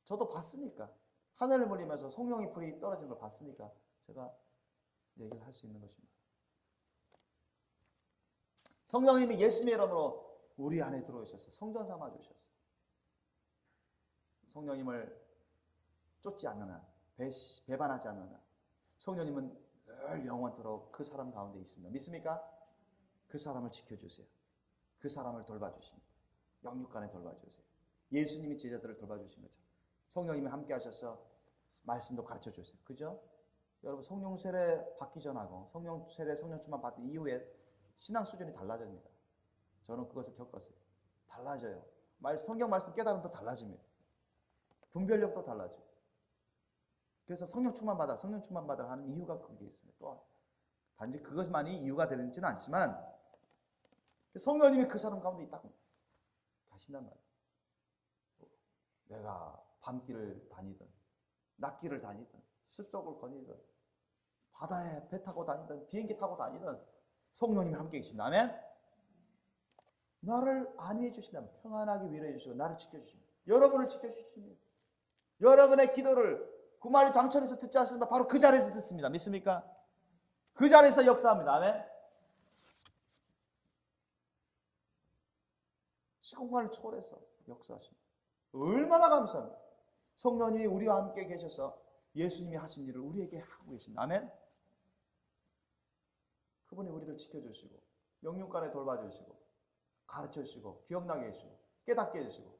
저도 봤으니까 하늘을 물리면서 성령의 불이 떨어지는 걸 봤으니까 제가 얘기를 할 수 있는 것입니다. 성령님이 예수님의 이름으로 우리 안에 들어오셔서 성전 삼아 주셨어요. 성령님을 쫓지 않는 한, 배반하지 않는 한, 성령님은 늘 영원토록 그 사람 가운데 있습니다. 믿습니까? 그 사람을 지켜주세요. 그 사람을 돌봐주십니다. 영육간에 돌봐주세요. 예수님이 제자들을 돌봐주신 것처럼 성령님이 함께 하셔서 말씀도 가르쳐 주세요. 그죠? 여러분, 성령 세례 받기 전하고 성령 세례, 성령 충만 받은 이후에 신앙 수준이 달라집니다. 저는 그것을 겪었어요. 달라져요. 성경 말씀 깨달음도 달라집니다. 분별력도 달라지고. 그래서 성령 충만 받으라 하는 이유가 그게 있습니다. 또 단지 그것만이 이유가 되지는 않지만 성령님이 그 사람 가운데 있다고 가신단 말이에요. 내가 밤길을 다니든 낮길을 다니든 숲속을 거니든 바다에 배 타고 다니든 비행기 타고 다니든 성령님이 함께 계십니다. 아멘. 나를 안위해 주신다면 평안하게 위로해 주시고 나를 지켜주십니다. 여러분을 지켜주십니다. 여러분의 기도를 구말리 장천에서 듣지 않습니다. 바로 그 자리에서 듣습니다. 믿습니까? 그 자리에서 역사합니다. 아멘. 시공간을 초월해서 역사하십니다. 얼마나 감사합니다. 성령님이 우리와 함께 계셔서 예수님이 하신 일을 우리에게 하고 계십니다. 아멘. 그분이 우리를 지켜주시고 영육간에 돌봐주시고 가르쳐주시고 기억나게 해주시고 깨닫게 해주시고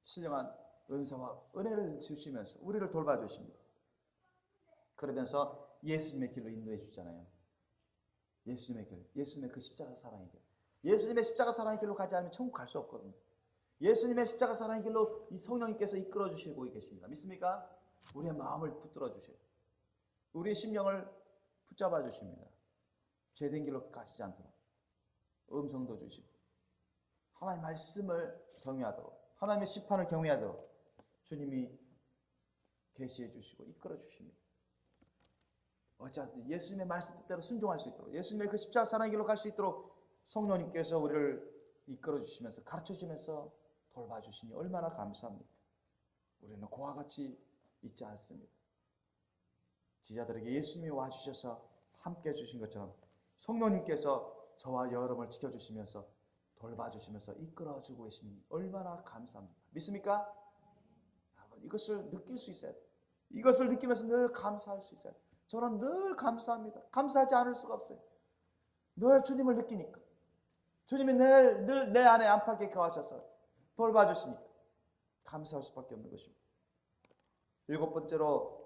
신령한 은사와 은혜를 주시면서 우리를 돌봐주십니다. 그러면서 예수님의 길로 인도해 주잖아요. 예수님의 길, 예수님의 그 십자가 사랑의 길. 예수님의 십자가 사랑의 길로 가지 않으면 천국 갈 수 없거든요. 예수님의 십자가 사랑의 길로 이 성령님께서 이끌어 주시고 계십니다. 믿습니까? 우리의 마음을 붙들어 주세요. 우리의 심령을 붙잡아 주십니다. 죄된 길로 가시지 않도록 음성도 주시고 하나님의 말씀을 경외하도록 하나님의 심판을 경외하도록 주님이 계시해 주시고 이끌어 주십니다. 어쨌든 예수님의 말씀 뜻대로 순종할 수 있도록 예수님의 그 십자가 사랑의 길로 갈 수 있도록 성령님께서 우리를 이끌어 주시면서 가르쳐 주면서 돌봐 주시니 얼마나 감사합니까? 우리는 그와 같이 있지 않습니다. 지자들에게 예수님이 와주셔서 함께 해주신 것처럼 성령님께서 저와 여러분을 지켜주시면서 돌봐주시면서 이끌어주고 계시니 얼마나 감사합니까? 믿습니까? 여러분, 이것을 느낄 수 있어야 돼요. 이것을 느끼면서 늘 감사할 수 있어야 돼요. 저는 늘 감사합니다. 감사하지 않을 수가 없어요. 늘 주님을 느끼니까. 주님이 늘 내 안에 안팎에 거하셔서 돌봐주시니까 감사할 수밖에 없는 것입니다. 7번째로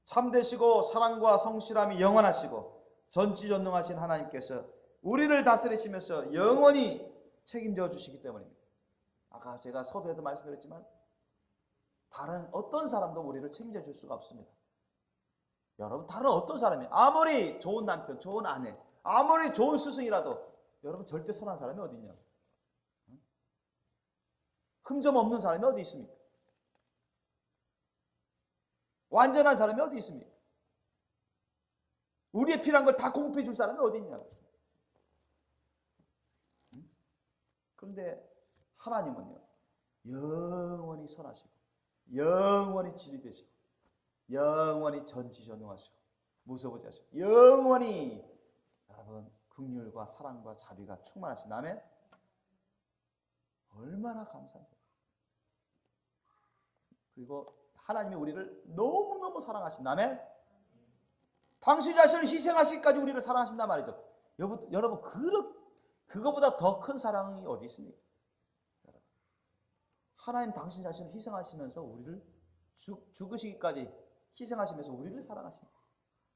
참되시고 사랑과 성실함이 영원하시고 전지전능하신 하나님께서 우리를 다스리시면서 영원히 책임져 주시기 때문입니다. 아까 제가 서두에도 말씀드렸지만 다른 어떤 사람도 우리를 책임져 줄 수가 없습니다. 여러분, 다른 어떤 사람이 아무리 좋은 남편, 좋은 아내, 아무리 좋은 스승이라도 여러분 절대 선한 사람이 어디 있냐고. 흠점 없는 사람이 어디 있습니까? 완전한 사람이 어디 있습니까? 우리의 필요한 걸 다 공급해 줄 사람이 어디 있냐고. 그런데 하나님은요, 영원히 선하시고 영원히 진리 되시고 영원히 전지전능하시고 무서워지 하시고 영원히 여러분 긍휼과 사랑과 자비가 충만하신 아멘. 얼마나 감사합니다. 그리고 하나님이 우리를 너무너무 사랑하십니다. 아멘. 당신 자신을 희생하시기까지 우리를 사랑하신단 말이죠. 여러분 그거보다 더 큰 사랑이 어디 있습니까? 하나님 당신 자신을 희생하시면서 우리를 죽으시기까지 희생하시면서 우리를 사랑하십니다.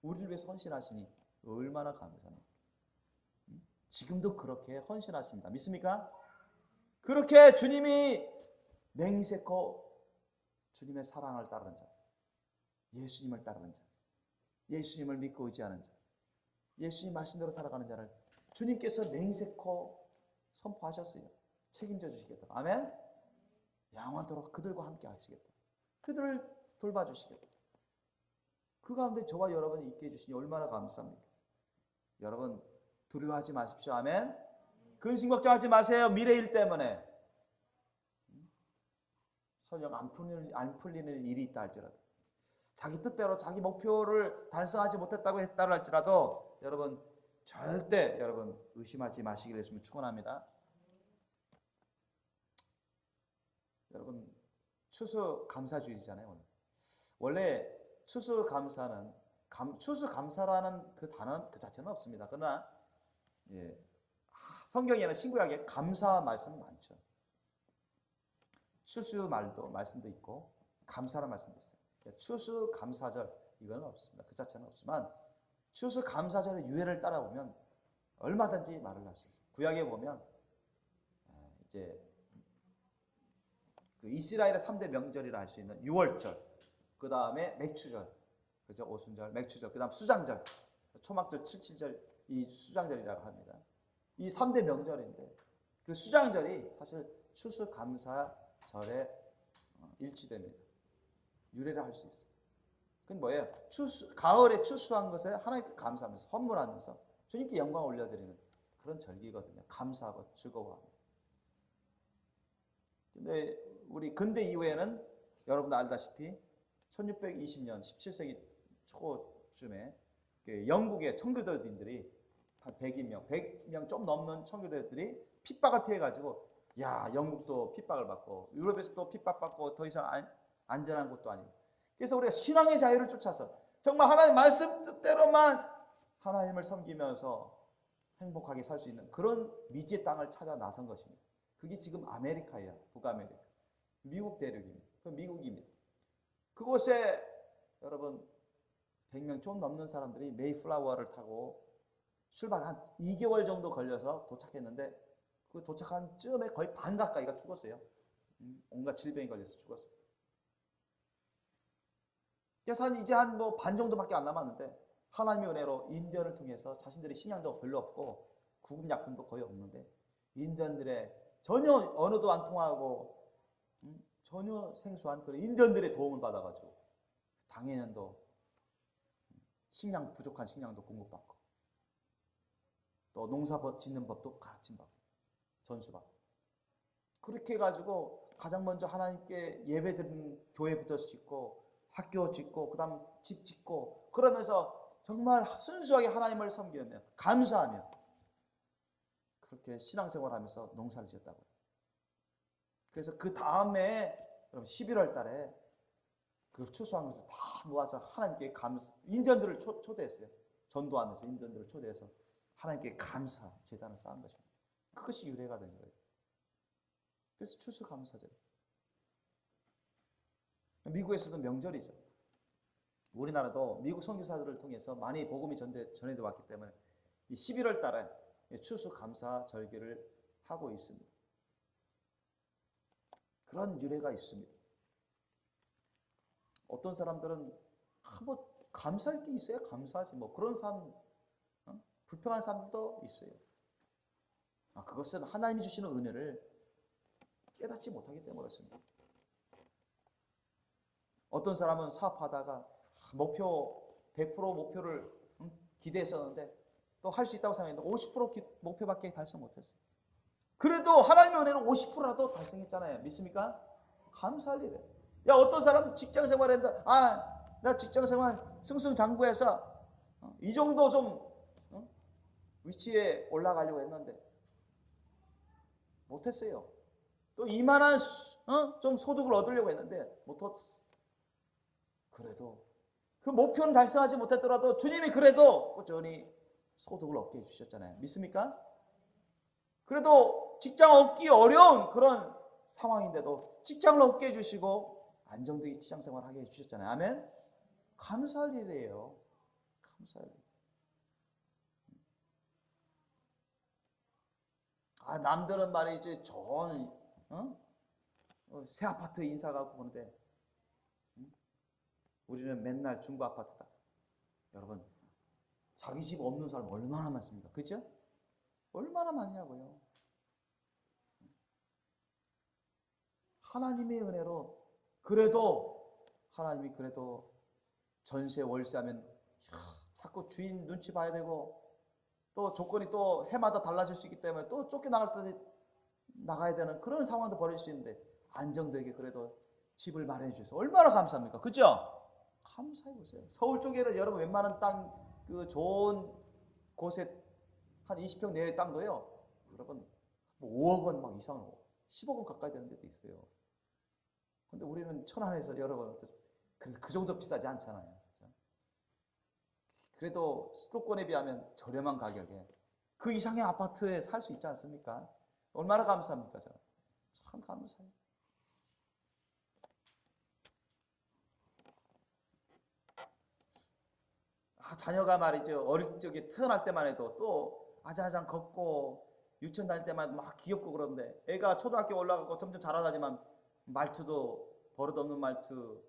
우리를 위해 헌신하시니 얼마나 감사합니다. 지금도 그렇게 헌신하십니다. 믿습니까? 그렇게 주님이 맹세코 주님의 사랑을 따르는 자, 예수님을 따르는 자, 예수님을 믿고 의지하는 자, 예수님 말씀대로 살아가는 자를 주님께서 맹세코 선포하셨어요. 책임져 주시겠다. 아멘. 영원토록 그들과 함께 하시겠다. 그들을 돌봐주시겠다. 그 가운데 저와 여러분이 있게 해주시니 얼마나 감사합니까? 여러분 두려워하지 마십시오. 아멘. 근심 걱정하지 마세요. 미래일 때문에 설령 안 풀리는 일이 있다 할지라도 자기 뜻대로 자기 목표를 달성하지 못했다고 했다 할지라도 여러분 절대 여러분 의심하지 마시기를 예수님 축원합니다. 여러분 추수감사주의잖아요. 오늘. 원래 추수감사는 추수감사라는 그 단어 그 자체는 없습니다. 그러나 예, 성경에는 신구약에 감사 말씀 많죠. 추수 말씀도 있고 감사라는 말씀도 있어요. 추수감사절 이건 없습니다. 그 자체는 없지만 추수감사절의 유래를 따라보면 얼마든지 말을 할 수 있어요. 구약에 보면 이제 그 이스라엘의 3대 명절이라 할 수 있는 유월절, 그 다음에 맥추절, 그죠? 오순절, 맥추절, 그 다음 수장절, 초막절, 칠칠절, 이 수장절이라고 합니다. 이 3대 명절인데 그 수장절이 사실 추수감사절에 일치됩니다. 유래를 할 수 있어요. 그건 뭐예요? 가을에 추수한 것에 하나님께 감사하면서 헌물하면서 주님께 영광 올려드리는 그런 절기거든요. 감사하고 즐거워하고. 근데 우리 근대 이후에는 여러분도 알다시피 1620년 17세기 초쯤에 영국의 청교도인들이 한 100명 좀 넘는 청교도들이 핍박을 피해가지고 야 영국도 핍박을 받고 유럽에서도 핍박받고 더 이상 안전한 곳도 아니고 그래서 우리가 신앙의 자유를 쫓아서 정말 하나님의 말씀대로만 하나님을 섬기면서 행복하게 살 수 있는 그런 미지의 땅을 찾아 나선 것입니다. 그게 지금 아메리카예요. 북아메리카. 미국 대륙입니다. 그 미국입니다. 그곳에 여러분 100명 좀 넘는 사람들이 메이플라워를 타고 출발 한 2개월 정도 걸려서 도착했는데 그 도착한 쯤에 거의 반 가까이가 죽었어요. 온갖 질병이 걸려서 죽었어요. 그래서 이제 한 뭐 반 정도밖에 안 남았는데 하나님의 은혜로 인디언을 통해서 자신들의 신앙도 별로 없고 구급약품도 거의 없는데 인디언들의 전혀 언어도 안 통하고 전혀 생소한 그런 인디언들의 도움을 받아가지고 당해년도 식량 부족한 식량도 공급받고 또 농사 짓는 법도 가르침받고 전수받고 그렇게 해가지고 가장 먼저 하나님께 예배드리는 교회부터 짓고 학교 짓고 그 다음 집 짓고 그러면서 정말 순수하게 하나님을 섬기며 감사하며 그렇게 신앙생활하면서 농사를 지었다고요. 그래서 그 다음에 11월 달에 그 추수한 것을 다 모아서 하나님께 인디언들을 초대했어요. 전도하면서 인디언들을 초대해서 하나님께 감사 제단을 쌓은 것입니다. 그것이 유래가 된 거예요. 그래서 추수감사절. 미국에서도 명절이죠. 우리나라도 미국 선교사들을 통해서 많이 복음이 전해져 왔기 때문에 이 11월 달에 추수감사 절기를 하고 있습니다. 그런 유래가 있습니다. 어떤 사람들은 뭐 감사할 게 있어야 감사하지 뭐 그런 사람 불평하는 사람들도 있어요. 그것은 하나님이 주시는 은혜를 깨닫지 못하기 때문에 그렇습니다. 어떤 사람은 사업하다가 목표 100% 목표를 기대했었는데 또 할 수 있다고 생각했는데 50% 목표밖에 달성 못했어요. 그래도 하나님의 은혜는 50%라도 달성했잖아요. 믿습니까? 감사할 일이에요. 야 어떤 사람은 직장생활 했는데 나 직장생활 승승장구해서 이 정도 좀 위치에 올라가려고 했는데 못했어요. 또 이만한 좀 소득을 얻으려고 했는데 못했어. 그래도 그 목표는 달성하지 못했더라도 주님이 그래도 꾸준히 소득을 얻게 해주셨잖아요. 믿습니까? 그래도 직장 얻기 어려운 그런 상황인데도 직장을 얻게 해주시고 안정되게 직장생활을 하게 해주셨잖아요. 아멘? 감사할 일이에요. 감사할 일. 남들은 말이지 좋은 새 아파트 인사 가고 그러는데 우리는 맨날 중고 아파트다. 여러분 자기 집 없는 사람 얼마나 많습니까? 그죠? 얼마나 많냐고요. 하나님의 은혜로 그래도 하나님이 그래도 전세 월세하면 자꾸 주인 눈치 봐야 되고 또 조건이 또 해마다 달라질 수 있기 때문에 또 쫓겨나갈 때 나가야 되는 그런 상황도 벌어질 수 있는데 안정되게 그래도 집을 마련해 주셔서 얼마나 감사합니까? 그죠? 감사해 보세요. 서울 쪽에는 여러분 웬만한 땅 그 좋은 곳에 한 20평 내의 땅도요. 여러분 뭐 5억 원 막 이상 10억 원 가까이 되는 데도 있어요. 근데 우리는 천안에서 여러분 그 정도 비싸지 않잖아요. 그렇죠? 그래도 수도권에 비하면 저렴한 가격에 그 이상의 아파트에 살 수 있지 않습니까? 얼마나 감사합니까? 저는 참 감사해요. 자녀가 말이죠, 어릴 적에 태어날 때만 해도 또 아장아장 걷고 유치원 다닐 때만 막 귀엽고 그런데, 애가 초등학교 올라가고 점점 자라나지만 말투도 버릇없는 말투,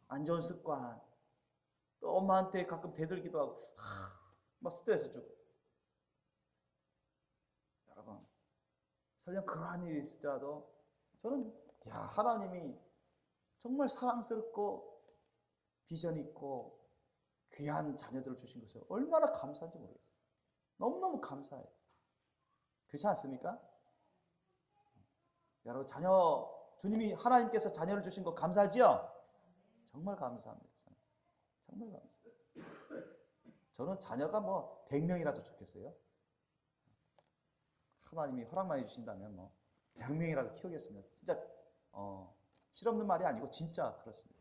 안 좋은 습관, 또 엄마한테 가끔 대들기도 하고 막 스트레스 주고. 여러분, 설령 그러한 일이 있을지라도 저는 하나님이 정말 사랑스럽고 비전 있고 귀한 자녀들을 주신 것을 얼마나 감사한지 모르겠어요. 너무너무 감사해요. 그렇지 않습니까? 여러분, 주님이 하나님께서 자녀를 주신 거 감사하죠? 정말 감사합니다. 정말 감사해요. 저는 자녀가 100명이라도 좋겠어요. 하나님이 허락만 해주신다면 100명이라도 키우겠습니다. 진짜 실없는 말이 아니고 진짜 그렇습니다.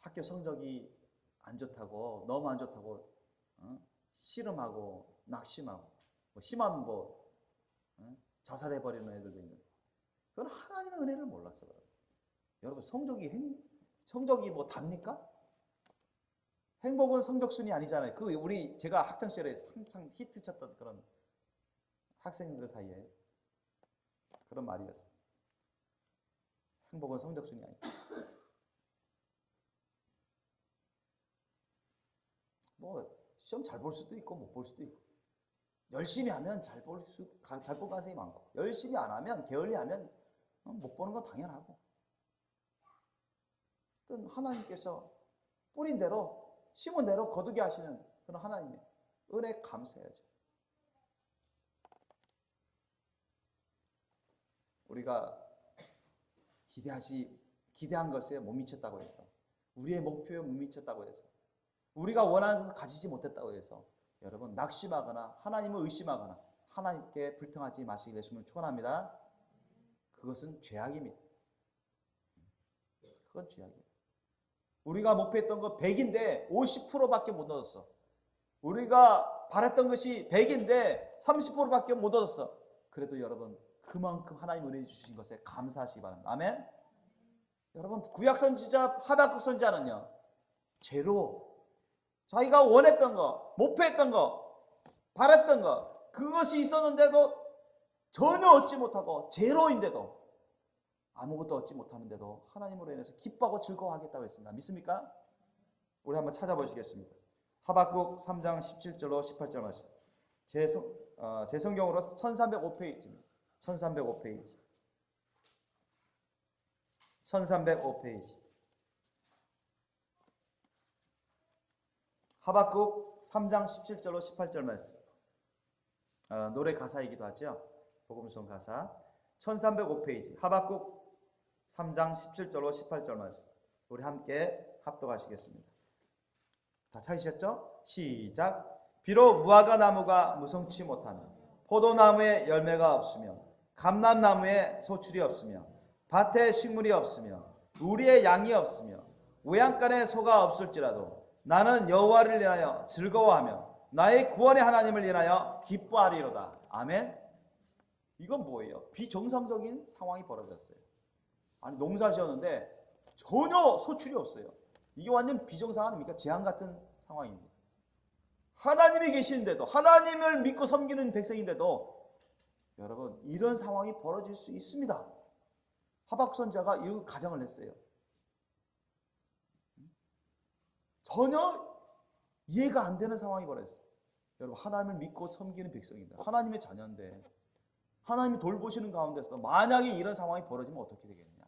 학교 성적이 안 좋다고, 너무 안 좋다고 씨름하고 낙심하고 심하면 자살해버리는 애들도 있는데, 그건 하나님의 은혜를 몰라서 그래요. 여러분, 성적이 답니까? 행복은 성적순이 아니잖아요. 제가 학창시절에 한창 히트쳤던 그런 학생들 사이에 그런 말이었어요. 행복은 성적순이 아니다. 시험 잘 볼 수도 있고 못 볼 수도 있고, 열심히 하면 잘 볼 가능성이 많고, 열심히 안 하면 게을리하면 못 보는 건 당연하고, 어떤 하나님께서 뿌린 대로 심은 대로 거두게 하시는 그런 하나님의 은혜 감사해야죠. 우리가 기대한 것에 못 미쳤다고 해서, 우리의 목표에 못 미쳤다고 해서, 우리가 원하는 것을 가지지 못했다고 해서 여러분 낙심하거나 하나님을 의심하거나 하나님께 불평하지 마시길 예수님을 축원합니다. 그것은 죄악입니다. 그건 죄악이에요. 우리가 목표했던 거 100인데 50%밖에 못 얻었어. 우리가 바랬던 것이 100인데 30%밖에 못 얻었어. 그래도 여러분, 그만큼 하나님 은혜 주신 것에 감사하시기 바랍니다. 아멘. 여러분, 구약 선지자 하박국 선지자는요, 제로, 자기가 원했던 거, 목표했던 거, 바랬던 거, 그것이 있었는데도 전혀 얻지 못하고 제로인데도, 아무것도 얻지 못하는데도 하나님으로 인해서 기뻐하고 즐거워하겠다고 했습니다. 믿습니까? 우리 한번 찾아보시겠습니다. 하박국 3장 17절로 18절 말씀. 제 성경으로 1305페이지입니다. 1305페이지. 1305페이지. 하박국 3장 17절로 18절 말씀. 노래 가사이기도 하죠. 복음송 가사. 1305페이지. 하박국 3장 17절로 18절 말씀. 우리 함께 합독하시겠습니다. 다 찾으셨죠? 시작. 비록 무화과 나무가 무성치 못하며 포도나무에 열매가 없으며 감람나무에 소출이 없으며 밭에 식물이 없으며 우리의 양이 없으며 외양간에 소가 없을지라도 나는 여호와를 인하여 즐거워하며 나의 구원의 하나님을 인하여 기뻐하리로다. 아멘. 이건 뭐예요? 비정상적인 상황이 벌어졌어요. 아니, 농사 지었는데 전혀 소출이 없어요. 이게 완전 비정상 아닙니까? 재앙 같은 상황입니다. 하나님이 계시는데도, 하나님을 믿고 섬기는 백성인데도 여러분, 이런 상황이 벌어질 수 있습니다. 하박국 선지자가 이 가정을 했어요. 전혀 이해가 안 되는 상황이 벌어졌어요. 여러분, 하나님을 믿고 섬기는 백성입니다. 하나님의 자녀인데 하나님이 돌보시는 가운데서 만약에 이런 상황이 벌어지면 어떻게 되겠느냐.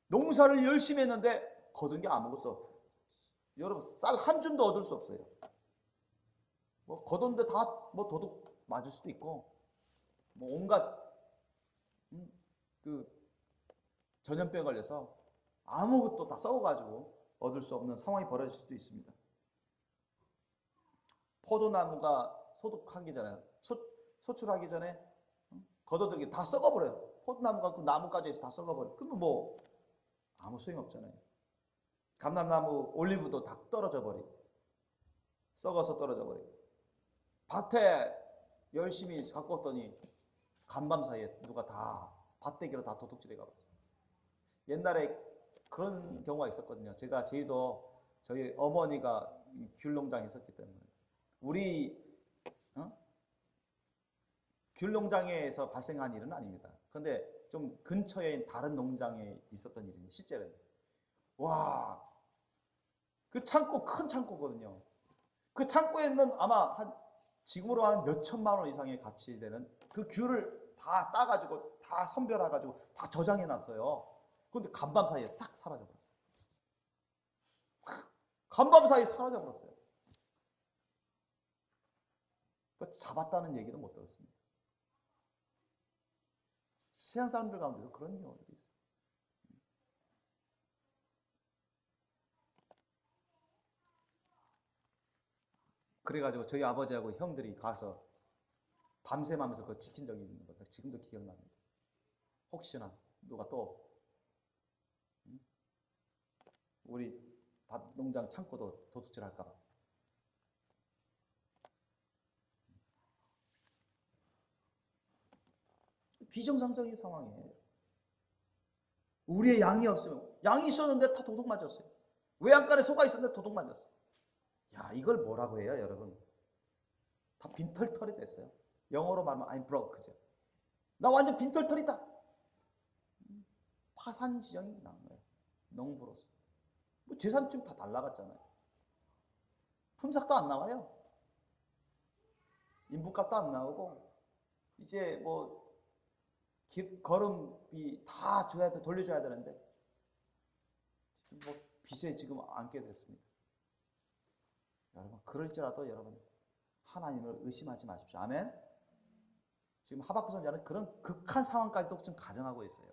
농사를 열심히 했는데 거둔 게 아무것도 없어요. 여러분, 쌀 한 줌도 얻을 수 없어요. 거뒀는데 다 도둑 맞을 수도 있고 온갖 전염병에 걸려서 아무것도 다 썩어가지고 얻을 수 없는 상황이 벌어질 수도 있습니다. 포도나무가 소독하기 전에 소출하기 전에 걷어들이게 다 썩어버려요. 포도나무가 그 나뭇가지에서 다 썩어버려요. 그러면 뭐 아무 소용없잖아요. 감람나무 올리브도 다 떨어져 버리고 썩어서 떨어져 버리고 밭에 열심히 갖고 왔더니 간밤 사이에 누가 다 밭대기로 다 도둑질해 가버렸어요. 옛날에 그런 경우가 있었거든요. 제가 제주도 저희 어머니가 귤 농장에 있었기 때문에 우리 귤 농장에서 발생한 일은 아닙니다. 그런데 좀 근처에 다른 농장에 있었던 일입니다. 실제로는. 와, 그 창고 큰 창고거든요. 그 창고에 있는 아마 지금으로 한 몇 천만 원 이상의 가치 되는 그 귤을 다 따가지고 다 선별해가지고 다 저장해 놨어요. 그런데 간밤 사이에 싹 사라져 버렸어요. 간밤 사이에 사라져 버렸어요. 잡았다는 얘기도 못 들었습니다. 세상 사람들 가운데도 그런 경우가 있어요. 그래가지고 저희 아버지하고 형들이 가서 밤새면서 그거 지킨 적이 있는 것들 지금도 기억납니다. 혹시나 누가 또 우리 밭 농장 창고도 도둑질 할까봐. 비정상적인 상황이에요. 우리의 양이 없으면 양이 있었는데 다 도둑 맞았어요. 외양간에 소가 있었는데 도둑 맞았어요. 야, 이걸 뭐라고 해요, 여러분? 다 빈털털이 됐어요. 영어로 말하면 I'm broke죠. 나 완전 빈털털이다. 파산 지정이 난 거예요. 농부로서. 뭐 재산쯤 다 날라갔잖아요. 품삯도 안 나와요. 인부값도 안 나오고 이제 뭐 걸음비 다 줘야 돼, 돌려줘야 되는데 뭐 빚에 지금 안게 됐습니다. 여러분, 그럴지라도 여러분 하나님을 의심하지 마십시오. 아멘. 지금 하박국 선지자는 그런 극한 상황까지도 지금 가정하고 있어요.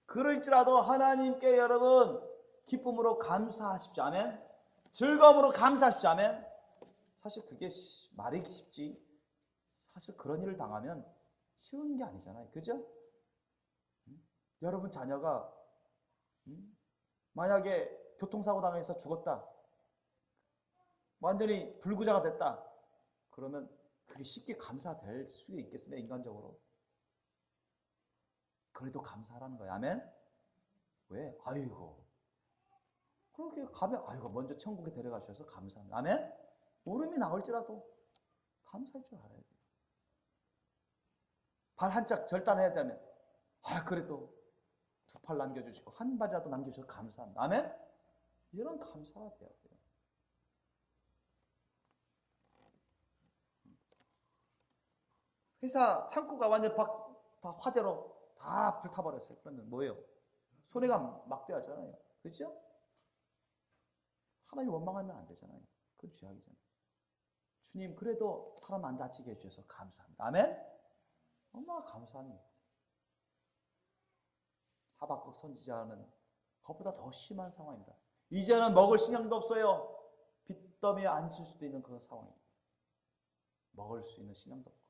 그럴지라도 하나님께 여러분 기쁨으로 감사하십시오. 아멘. 즐거움으로 감사하십시오. 아멘. 사실 그게 말이 쉽지 사실 그런 일을 당하면 쉬운 게 아니잖아요. 그죠? 여러분 자녀가 만약에 교통사고 당해서 죽었다. 완전히 불구자가 됐다. 그러면 그게 쉽게 감사될 수 있겠습니까? 인간적으로. 그래도 감사하라는 거예요. 아멘? 왜? 아이고. 그렇게 가면 아이고 먼저 천국에 데려가 주셔서 감사합니다. 아멘? 울음이 나올지라도 감사할 줄 알아야 돼요. 발 한 짝 절단해야 되면 그래도 두 팔 남겨주시고 한 발이라도 남겨주셔서 감사합니다. 아멘? 이런 감사가 돼야 돼요. 회사 창고가 완전 다 화재로 다 불타버렸어요. 그러면 뭐예요? 손해가 막대하잖아요. 그렇죠? 하나님 원망하면 안 되잖아요. 그건 죄악이잖아요. 주님 그래도 사람 안 다치게 해주셔서 감사합니다. 아멘? 얼마나 감사합니다. 하박국 선지자는 그것보다 더 심한 상황입니다. 이제는 먹을 식량도 없어요. 빚더미에 앉을 수도 있는 그런 상황입니다. 먹을 수 있는 식량도 없고.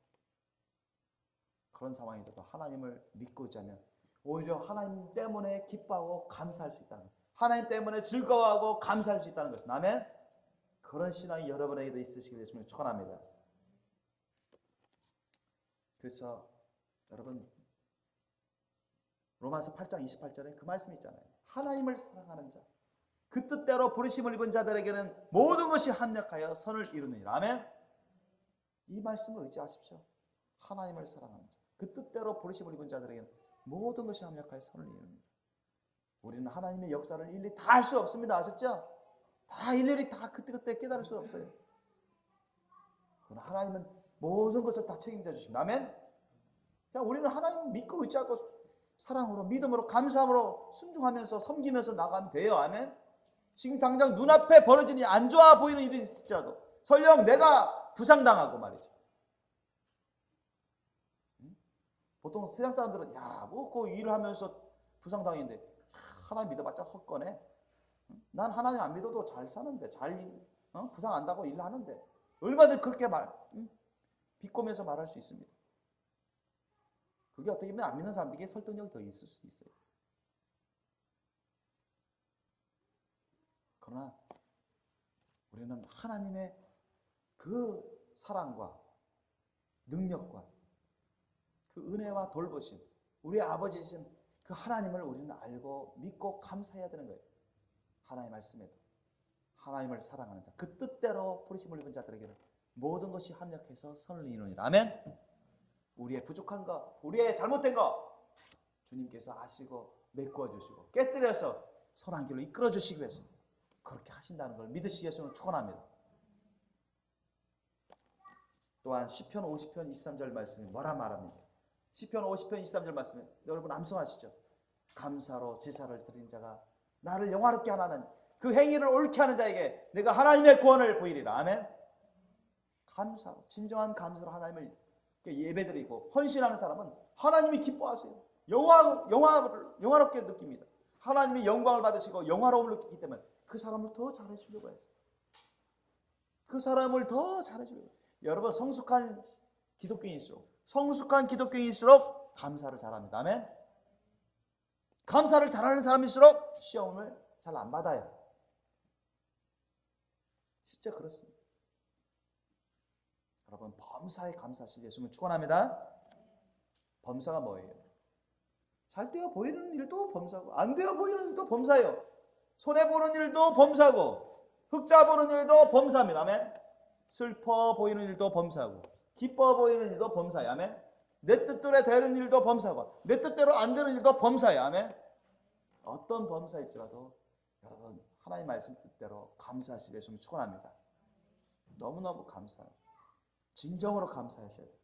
그런 상황이라도 하나님을 믿고 있자면 오히려 하나님 때문에 기뻐하고 감사할 수 있다는 거예요. 하나님 때문에 즐거워하고 감사할 수 있다는 것은 아멘? 그런 신앙이 여러분에게도 있으시게 되시면 축원합니다. 그래서 여러분 로마서 8장 28절에 그 말씀이 있잖아요. 하나님을 사랑하는 자, 그 뜻대로 부르심을 입은 자들에게는 모든 것이 합력하여 선을 이루느니라. 아멘? 이 말씀을 의지하십시오. 하나님을 사랑하는 자, 그 뜻대로 부르심을 입은 자들에게는 모든 것이 합력하여 선을 이루느니라. 우리는 하나님의 역사를 일일이 다 할 수 없습니다. 아셨죠? 다 일일이 다 그때그때 깨달을 수 없어요. 그러나 하나님은 모든 것을 다 책임져 주십니다. 아멘? 그냥 우리는 하나님 믿고 의지하고 사랑으로 믿음으로 감사함으로 순종하면서 섬기면서 나가면 돼요. 아멘? 지금 당장 눈앞에 벌어지니 안 좋아 보이는 일이 있을지라도 설령 내가 부상당하고 말이죠. 보통 세상 사람들은 뭐 그 일을 하면서 부상당했는데 하나님 믿어봤자 헛거네. 난 하나님 안 믿어도 잘 사는데 잘 부상 안 당하고 일하는데 얼마든지 그렇게 비꼬면서 말할 수 있습니다. 그게 어떻게 보면 안 믿는 사람들에게 설득력이 더 있을 수도 있어요. 그러나 우리는 하나님의 그 사랑과 능력과 그 은혜와 돌보심, 우리 아버지이신 그 하나님을 우리는 알고 믿고 감사해야 되는 거예요. 하나님의 말씀에도 하나님을 사랑하는 자, 그 뜻대로 부르심을 입은 자들에게는 모든 것이 합력해서 선을 이루니라. 아멘. 우리의 부족한 것, 우리의 잘못된 것 주님께서 아시고 메꾸어 주시고 깨뜨려서 선한 길로 이끌어 주시기 위해서 그렇게 하신다는 걸 믿으시기 위해서는 축원합니다. 또한 시편 50편 23절 말씀이 뭐라 말합니까? 시편 50편 23절 말씀에 여러분 암송하시죠. 감사로 제사를 드린 자가 나를 영화롭게 하나는 그 행위를 옳게 하는 자에게 내가 하나님의 구원을 보이리라. 아멘. 감사로, 진정한 감사로 하나님을 예배드리고 헌신하는 사람은 하나님이 기뻐하세요. 영화롭게 느낍니다. 하나님이 영광을 받으시고 영화로움을 느끼기 때문에 그 사람을 더 잘해주려고 해서 그 사람을 더 잘해주려고. 여러분 성숙한 기독교인일수록 감사를 잘합니다. 아멘. 감사를 잘하는 사람일수록 시험을 잘 안 받아요. 진짜 그렇습니다. 여러분 범사에 감사하실 예수님을 축원합니다. 범사가 뭐예요? 잘 되어 보이는 일도 범사고 안 되어 보이는 일도 범사예요. 손해보는 일도 범사고 흑자 보는 일도 범사입니다. 아멘. 슬퍼 보이는 일도 범사고 기뻐 보이는 일도 범사예요. 아멘. 내 뜻대로 되는 일도 범사고 내 뜻대로 안 되는 일도 범사예요. 아멘. 어떤 범사일지라도 여러분 하나님 말씀 뜻대로 감사하시기 위해서 축원합니다. 너무너무 감사해요. 진정으로 감사하셔야 돼요.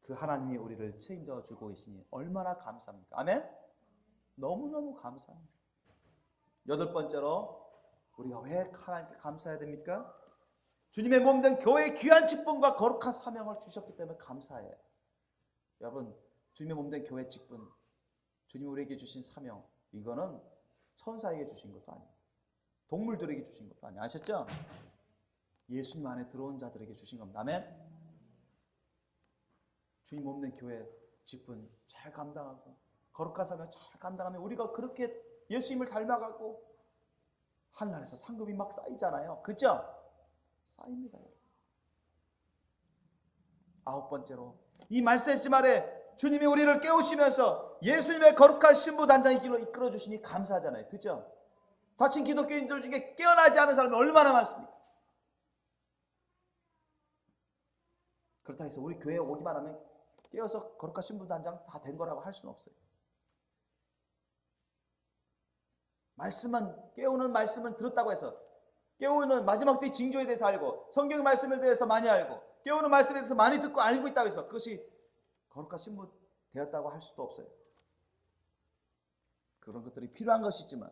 그 하나님이 우리를 책임져 주고 계시니 얼마나 감사합니까? 아멘. 너무너무 감사합니다. 여덟 번째로 우리가 왜 하나님께 감사해야 됩니까? 주님의 몸된 교회의 귀한 직분과 거룩한 사명을 주셨기 때문에 감사해요. 여러분 주님의 몸된 교회 직분, 주님이 우리에게 주신 사명, 이거는 천사에게 주신 것도 아니에요. 동물들에게 주신 것도 아니에요. 아셨죠? 예수님 안에 들어온 자들에게 주신 겁니다. 아멘. 주님 몸된 교회 직분 잘 감당하고 거룩한 사명 잘 감당하면 우리가 그렇게 예수님을 닮아가고 하늘나라에서 상급이 막 쌓이잖아요. 그죠? 쌓입니다. 아홉 번째로 이 말세지 말에 주님이 우리를 깨우시면서 예수님의 거룩한 신부 단장의 길로 이끌어 주시니 감사하잖아요. 그죠? 자칭 기독교인들 중에 깨어나지 않은 사람이 얼마나 많습니까? 그렇다고 해서 우리 교회에 오기만 하면 깨어서 거룩한 신부 단장 다 된 거라고 할 수는 없어요. 깨우는 말씀은 들었다고 해서 깨우는 마지막 때의 징조에 대해서 알고 성경의 말씀에 대해서 많이 알고 깨우는 말씀에 대해서 많이 듣고 알고 있다고 해서 그것이 거룩한 신부 되었다고 할 수도 없어요. 그런 것들이 필요한 것이지만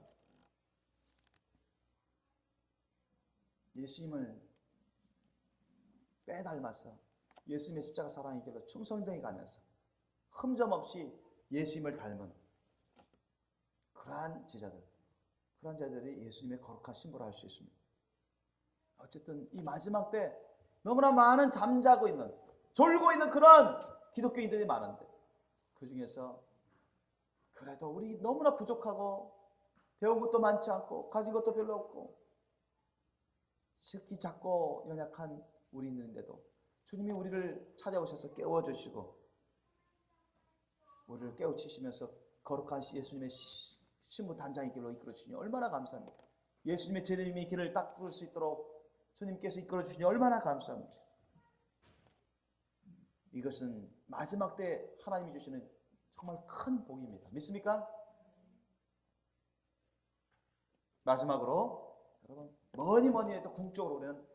예수님을 빼닮아서 예수님의 십자가 사랑의 길로 충성되게 가면서 흠점 없이 예수님을 닮은 그러한 자들이 예수님의 거룩한 신부를 할 수 있습니다. 어쨌든 이 마지막 때 너무나 많은 잠자고 있는 졸고 있는 그런 기독교인들이 많은데 그 중에서 그래도 우리 너무나 부족하고 배운 것도 많지 않고 가진 것도 별로 없고 특히 작고 연약한 우리인데도 주님이 우리를 찾아오셔서 깨워주시고 우리를 깨우치시면서 거룩한 예수님의 신부 단장의 길로 이끌어주시니 얼마나 감사합니다. 예수님의 재림의 길을 닦을 수 있도록 주님께서 이끌어주시니 얼마나 감사합니다. 이것은 마지막 때 하나님이 주시는 정말 큰 복입니다. 믿습니까? 마지막으로 여러분 뭐니 해도 궁극적으로 우리는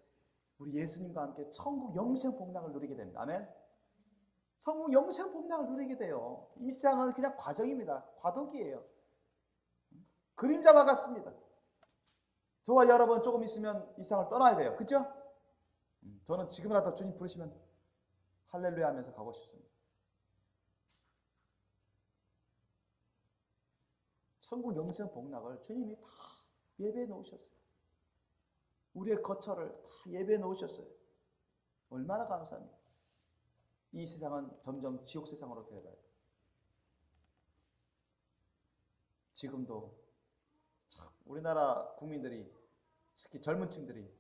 우리 예수님과 함께 천국 영생 복락을 누리게 됩니다. 아멘. 천국 영생 복락을 누리게 돼요. 이 세상은 그냥 과정입니다. 과도기예요. 그림자와 같습니다. 저와 여러분 조금 있으면 이 세상을 떠나야 돼요. 그렇죠? 저는 지금이라도 주님 부르시면 할렐루야 하면서 가고 싶습니다. 천국 영생 복락을 주님이 다 예배해 놓으셨어요. 우리의 거처를 다 예배해 놓으셨어요. 얼마나 감사합니까? 이 세상은 점점 지옥 세상으로 되어가요. 지금도 참 우리나라 국민들이, 특히 젊은 층들이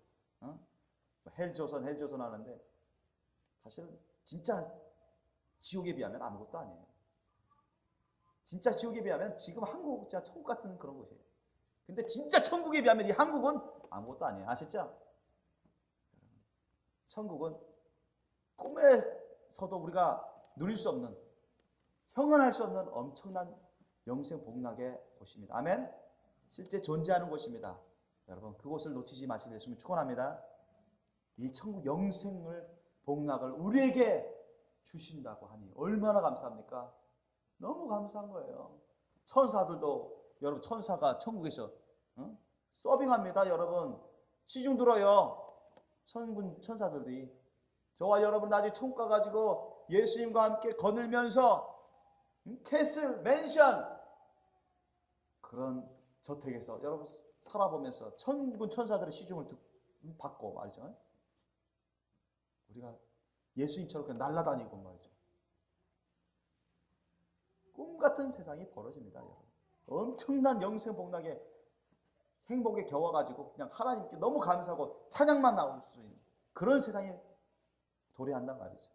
헬조선 하는데 사실 진짜 지옥에 비하면 아무것도 아니에요. 진짜 지옥에 비하면 지금 한국 진짜 천국 같은 그런 곳이에요. 근데 진짜 천국에 비하면 이 한국은 아무것도 아니에요. 아셨죠? 천국은 꿈에서도 우리가 누릴 수 없는, 형언할 수 없는 엄청난 영생 복락의 곳입니다. 아멘? 실제 존재하는 곳입니다. 여러분 그곳을 놓치지 마시길 예수님을 축원합니다. 이 천국 영생을 복락을 우리에게 주신다고 하니 얼마나 감사합니까? 너무 감사한 거예요. 천사들도, 여러분 천사가 천국에서 서빙합니다. 여러분 시중 들어요. 천사들이 저와 여러분 나중에 천국 가가지고 예수님과 함께 거닐면서 캐슬, 맨션 그런 저택에서 여러분 살아보면서 천군 천사들의 시중을 받고 말이죠. 우리가 예수님처럼 날아다니고 말이죠. 꿈 같은 세상이 벌어집니다. 여러분. 엄청난 영생 복락의 행복에 겨워가지고 그냥 하나님께 너무 감사하고 찬양만 나올 수 있는 그런 세상이 도래한단 말이죠.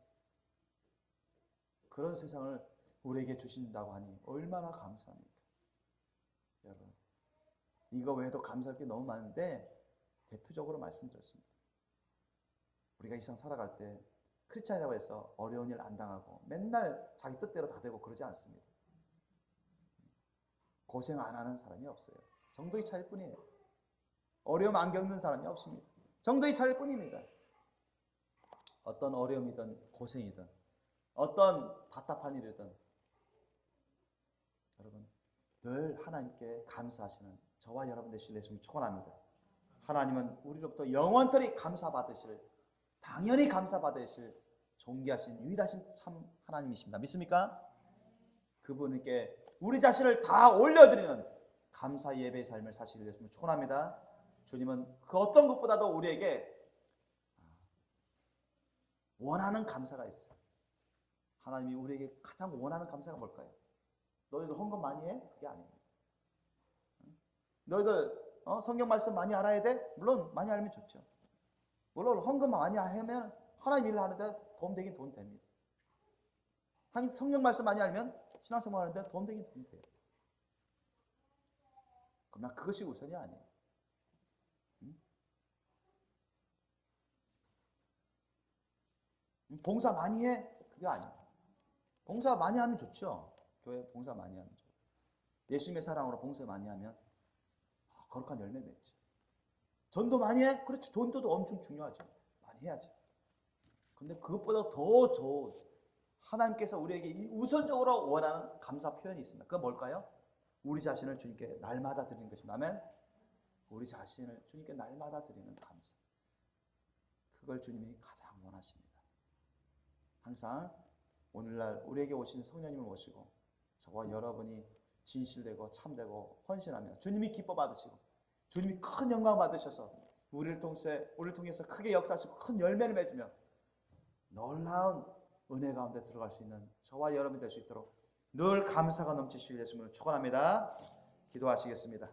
그런 세상을 우리에게 주신다고 하니 얼마나 감사합니까? 여러분 이거 외에도 감사할 게 너무 많은데 대표적으로 말씀드렸습니다. 우리가 이 세상 살아갈 때 크리스찬이라고 해서 어려운 일 안 당하고 맨날 자기 뜻대로 다 되고 그러지 않습니다. 고생 안 하는 사람이 없어요. 정도의 차일 뿐이에요. 어려움 안 겪는 사람이 없습니다. 정도의 차일 뿐입니다. 어떤 어려움이든 고생이든 어떤 답답한 일이든 여러분 늘 하나님께 감사하시는 저와 여러분 되실 예수님 축원합니다. 하나님은 우리로부터 영원토록 감사받으실, 당연히 감사받으실 존귀하신 유일하신 참 하나님이십니다. 믿습니까? 그분께 우리 자신을 다 올려드리는 감사 예배의 삶을 사시길 예수님 축원합니다. 주님은 그 어떤 것보다도 우리에게 원하는 감사가 있어요. 하나님이 우리에게 가장 원하는 감사가 뭘까요? 너희들 헌금 많이 해? 그게 아닙니다. 너희들 성경 말씀 많이 알아야 돼? 물론 많이 알면 좋죠. 물론 헌금 많이 하면 하나님 일을 하는데 도움되긴 도움됩니다. 성경 말씀 많이 알면 신앙생활 하는데 도움되긴 도움돼요. 그러나 그것이 우선이 아니에요. 봉사 많이 해? 그게 아닙니다. 봉사 많이 하면 좋죠. 교회 봉사 많이 하면 좋죠. 예수님의 사랑으로 봉사 많이 하면 거룩한 열매를 맺죠. 전도 많이 해? 그렇죠. 전도도 엄청 중요하죠. 많이 해야죠. 근데 그것보다 더 좋은 하나님께서 우리에게 우선적으로 원하는 감사 표현이 있습니다. 그건 뭘까요? 우리 자신을 주님께 날마다 드리는 것입니다. 아멘? 우리 자신을 주님께 날마다 드리는 감사. 그걸 주님이 가장 원하십니다. 항상 오늘날 우리에게 오신 성령님을 모시고 저와 여러분이 진실되고 참되고 헌신하며 주님이 기뻐 받으시고 주님이 큰 영광 받으셔서 우리를 통해서 크게 역사하시고 큰 열매를 맺으며 놀라운 은혜 가운데 들어갈 수 있는 저와 여러분이 될 수 있도록 늘 감사가 넘치실 예수님을 축원합니다. 기도하시겠습니다.